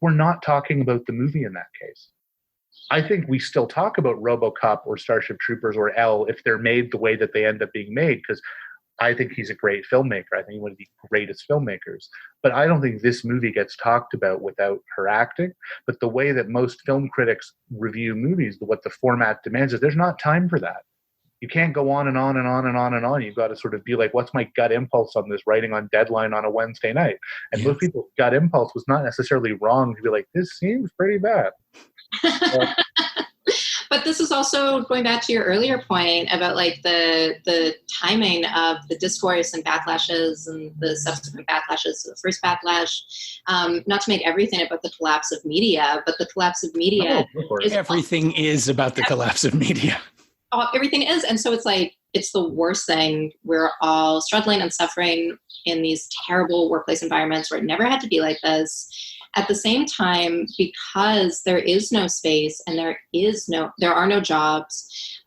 We're not talking about the movie in that case. I think we still talk about RoboCop or Starship Troopers or Elle if they're made the way that they end up being made, because I think he's a great filmmaker. I think he's one of the greatest filmmakers. But I don't think this movie gets talked about without her acting. But the way that most film critics review movies, what the format demands, is there's not time for that. You can't go on and on and on and on and on. You've got to sort of be like, what's my gut impulse on this, writing on deadline on a Wednesday night? And most people's gut impulse was not necessarily wrong to be like, this seems pretty bad. But this is also going back to your earlier point about like the timing of the discourse and backlashes and the subsequent backlashes to the first backlash. Not to make everything about the collapse of media, but the collapse of media. Everything is about the collapse of media. Everything is. And so it's like, it's the worst thing. We're all struggling and suffering in these terrible workplace environments where it never had to be like this. At the same time, because there is no space and there are no jobs,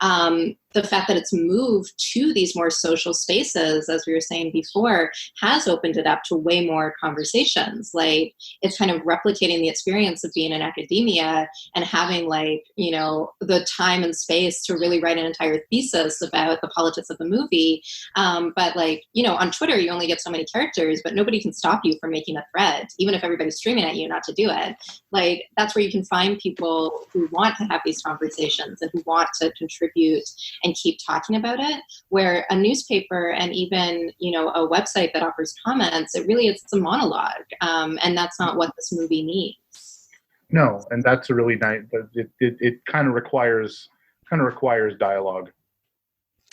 the fact that it's moved to these more social spaces, as we were saying before, has opened it up to way more conversations. Like, it's kind of replicating the experience of being in academia and having, like, you know, the time and space to really write an entire thesis about the politics of the movie. But, like, you know, on Twitter, you only get so many characters, but nobody can stop you from making a thread, even if everybody's screaming at you not to do it. Like, that's where you can find people who want to have these conversations and who want to contribute and keep talking about it, where a newspaper and even, you know, a website that offers comments, it's a monologue. And that's not what this movie needs. No, and that's a really nice. It kind of requires dialogue.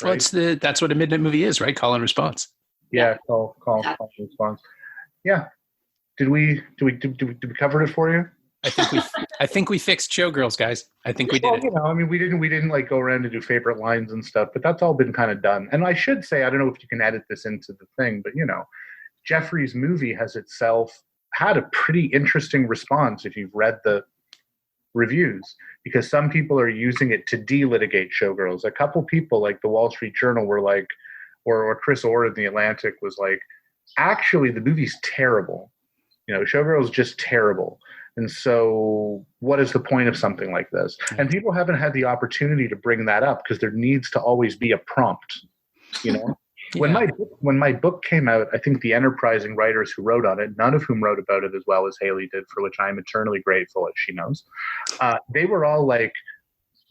Right? Well, that's what a midnight movie is, right? Call and response. Yeah, call and response. Yeah. Did we cover it for you? I think we fixed Showgirls, guys. I think we did it. You know, I mean, we didn't like go around and do favorite lines and stuff, but that's all been kind of done. And I should say, I don't know if you can edit this into the thing, but you know, Jeffrey's movie has itself had a pretty interesting response if you've read the reviews, because some people are using it to delitigate Showgirls. A couple people, like the Wall Street Journal, were like, or Chris Orr in the Atlantic was like, actually, the movie's terrible. You know, Showgirls is just terrible. And so what is the point of something like this? And people haven't had the opportunity to bring that up because there needs to always be a prompt, you know? Yeah. When my book came out, I think the enterprising writers who wrote on it, none of whom wrote about it as well as Haley did, for which I'm eternally grateful, as she knows, they were all like,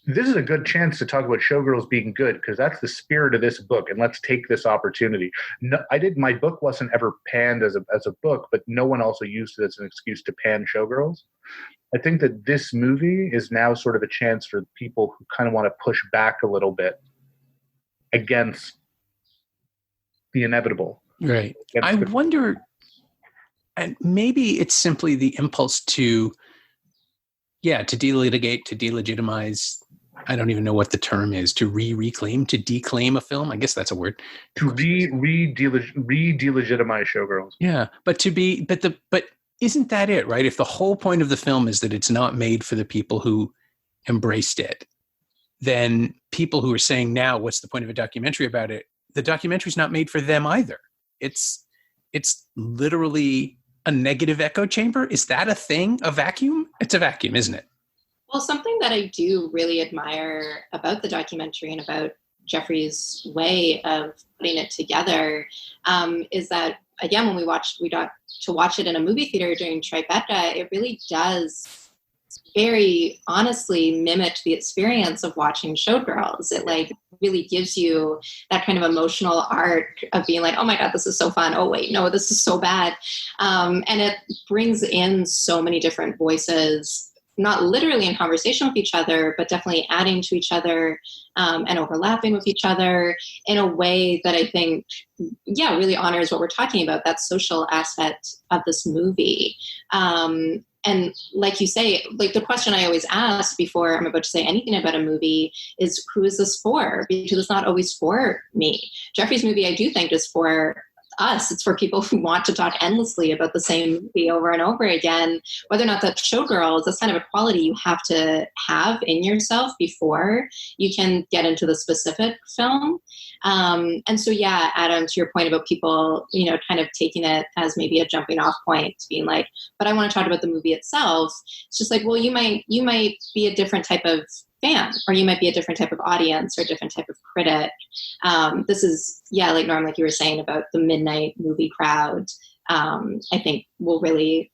this is a good chance to talk about Showgirls being good because that's the spirit of this book, and let's take this opportunity. No, my book wasn't ever panned as a book, but no one also used it as an excuse to pan Showgirls. I think that this movie is now sort of a chance for people who kind of want to push back a little bit against the inevitable. Right. I wonder, and maybe it's simply the impulse to delitigate, to delegitimize. I don't even know what the term is, to reclaim, to declaim a film. I guess that's a word. To delegitimize Showgirls. Yeah. But isn't that it, right? If the whole point of the film is that it's not made for the people who embraced it, then people who are saying now, what's the point of a documentary about it? The documentary's not made for them either. It's literally a negative echo chamber. Is that a thing? A vacuum? It's a vacuum, isn't it? Well, something that I do really admire about the documentary and about Jeffrey's way of putting it together is that, again, when we got to watch it in a movie theater during Tribeca, it really does very honestly mimic the experience of watching Showgirls. It like really gives you that kind of emotional arc of being like, oh my God, this is so fun. Oh wait, no, this is so bad. And it brings in so many different voices, not literally in conversation with each other, but definitely adding to each other and overlapping with each other in a way that I think, really honors what we're talking about, that social aspect of this movie. And like you say, like the question I always ask before I'm about to say anything about a movie is, who is this for? Because it's not always for me. Jeffrey's movie, I do think, is for us. It's for people who want to talk endlessly about the same movie over and over again. Whether or not that's Showgirls, that's kind of a quality you have to have in yourself before you can get into the specific film. And so, Adam, to your point about people, kind of taking it as maybe a jumping off point, being like, but I want to talk about the movie itself. It's just like, well, you might be a different type of fan, or you might be a different type of audience or a different type of critic. This is, like Norm, like you were saying about the midnight movie crowd, I think will really,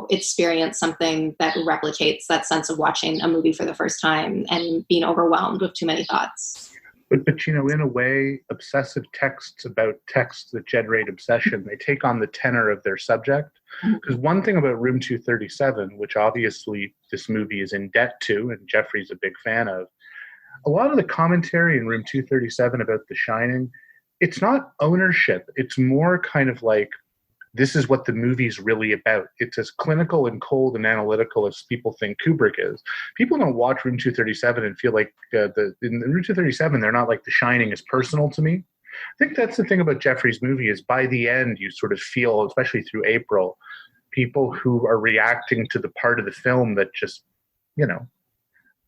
experience something that replicates that sense of watching a movie for the first time and being overwhelmed with too many thoughts. But in a way, obsessive texts about texts that generate obsession, they take on the tenor of their subject. Because one thing about Room 237, which obviously this movie is in debt to, and Jeffrey's a big fan of, a lot of the commentary in Room 237 about The Shining, it's not ownership. It's more kind of like, this is what the movie's really about. It's as clinical and cold and analytical as people think Kubrick is. People don't watch Room 237 and feel like in Room 237, they're not like The Shining is personal to me. I think that's the thing about Jeffrey's movie is by the end, you sort of feel, especially through April, people who are reacting to the part of the film that just,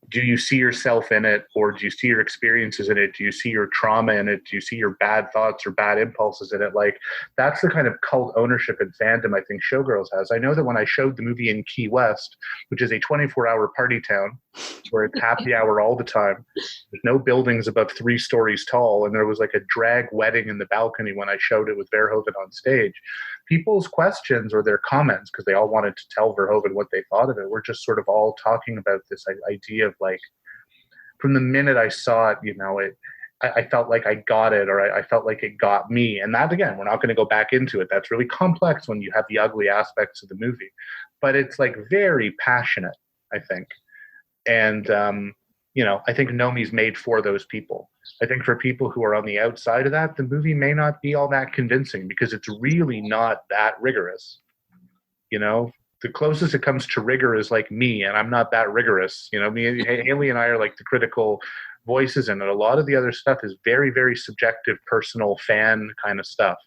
do you see yourself in it, or do you see your experiences in it? Do you see your trauma in it? Do you see your bad thoughts or bad impulses in it? Like, that's the kind of cult ownership and fandom I think Showgirls has. I know that when I showed the movie in Key West, which is a 24-hour party town where it's happy hour all the time, there's no buildings above 3 stories tall, and there was like a drag wedding in the balcony when I showed it with Verhoeven on stage. People's questions or their comments, because they all wanted to tell Verhoeven what they thought of it, were just sort of all talking about this idea of like, from the minute I saw it, I felt like I got it, or I felt like it got me. And that, again, we're not going to go back into it. That's really complex when you have the ugly aspects of the movie. But it's like very passionate, I think. And, I think Nomi's made for those people. I think for people who are on the outside of that, the movie may not be all that convincing because it's really not that rigorous. The closest it comes to rigor is like me, and I'm not that rigorous. Haley and I are like the critical voices in it. A lot of the other stuff is very, very subjective, personal, fan kind of stuff.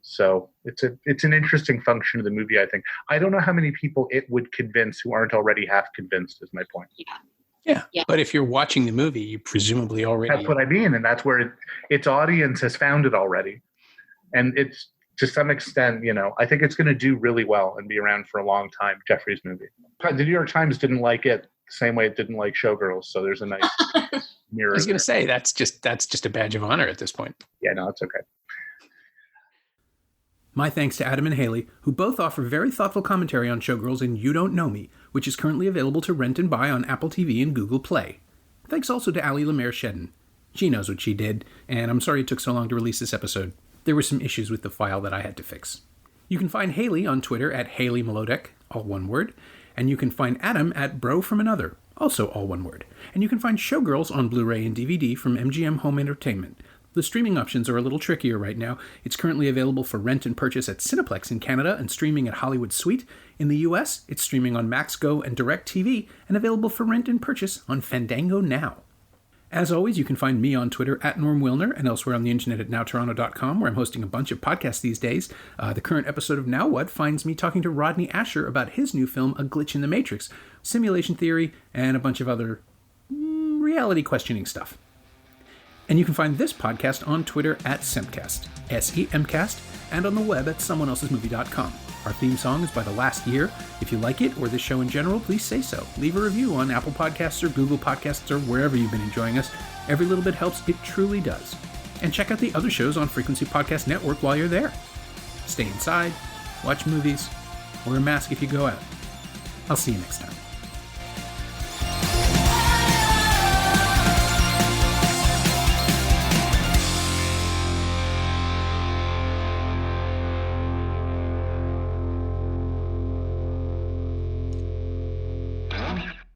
So it's an interesting function of the movie, I think. I don't know how many people it would convince who aren't already half convinced, is my point. Yeah. But if you're watching the movie, you presumably already... That's what I mean, and that's where its audience has found it already. And it's, to some extent, I think it's going to do really well and be around for a long time, Jeffrey's movie. The New York Times didn't like it the same way it didn't like Showgirls, so there's a nice mirror. I was going to say, that's just a badge of honor at this point. Yeah, no, it's okay. My thanks to Adam and Haley, who both offer very thoughtful commentary on Showgirls and You Don't Nomi, which is currently available to rent and buy on Apple TV and Google Play. Thanks also to Ali Lemaire-Shedden. She knows what she did, and I'm sorry it took so long to release this episode. There were some issues with the file that I had to fix. You can find Haley on Twitter at Haley Mlotek, all one word, and you can find Adam at Bro From Another, also all one word. And you can find Showgirls on Blu-ray and DVD from MGM Home Entertainment. The streaming options are a little trickier right now. It's currently available for rent and purchase at Cineplex in Canada and streaming at Hollywood Suite. In the US, it's streaming on MaxGo and DirecTV and available for rent and purchase on Fandango Now. As always, you can find me on Twitter at Norm Wilner and elsewhere on the internet at nowtoronto.com, where I'm hosting a bunch of podcasts these days. The current episode of Now What finds me talking to Rodney Asher about his new film, A Glitch in the Matrix, simulation theory, and a bunch of other reality questioning stuff. And you can find this podcast on Twitter at Semcast, SEMcast, and on the web at someoneelsesmovie.com. Our theme song is by The Last Year. If you like it, or this show in general, please say so. Leave a review on Apple Podcasts or Google Podcasts or wherever you've been enjoying us. Every little bit helps, it truly does. And check out the other shows on Frequency Podcast Network while you're there. Stay inside, watch movies, wear a mask if you go out. I'll see you next time.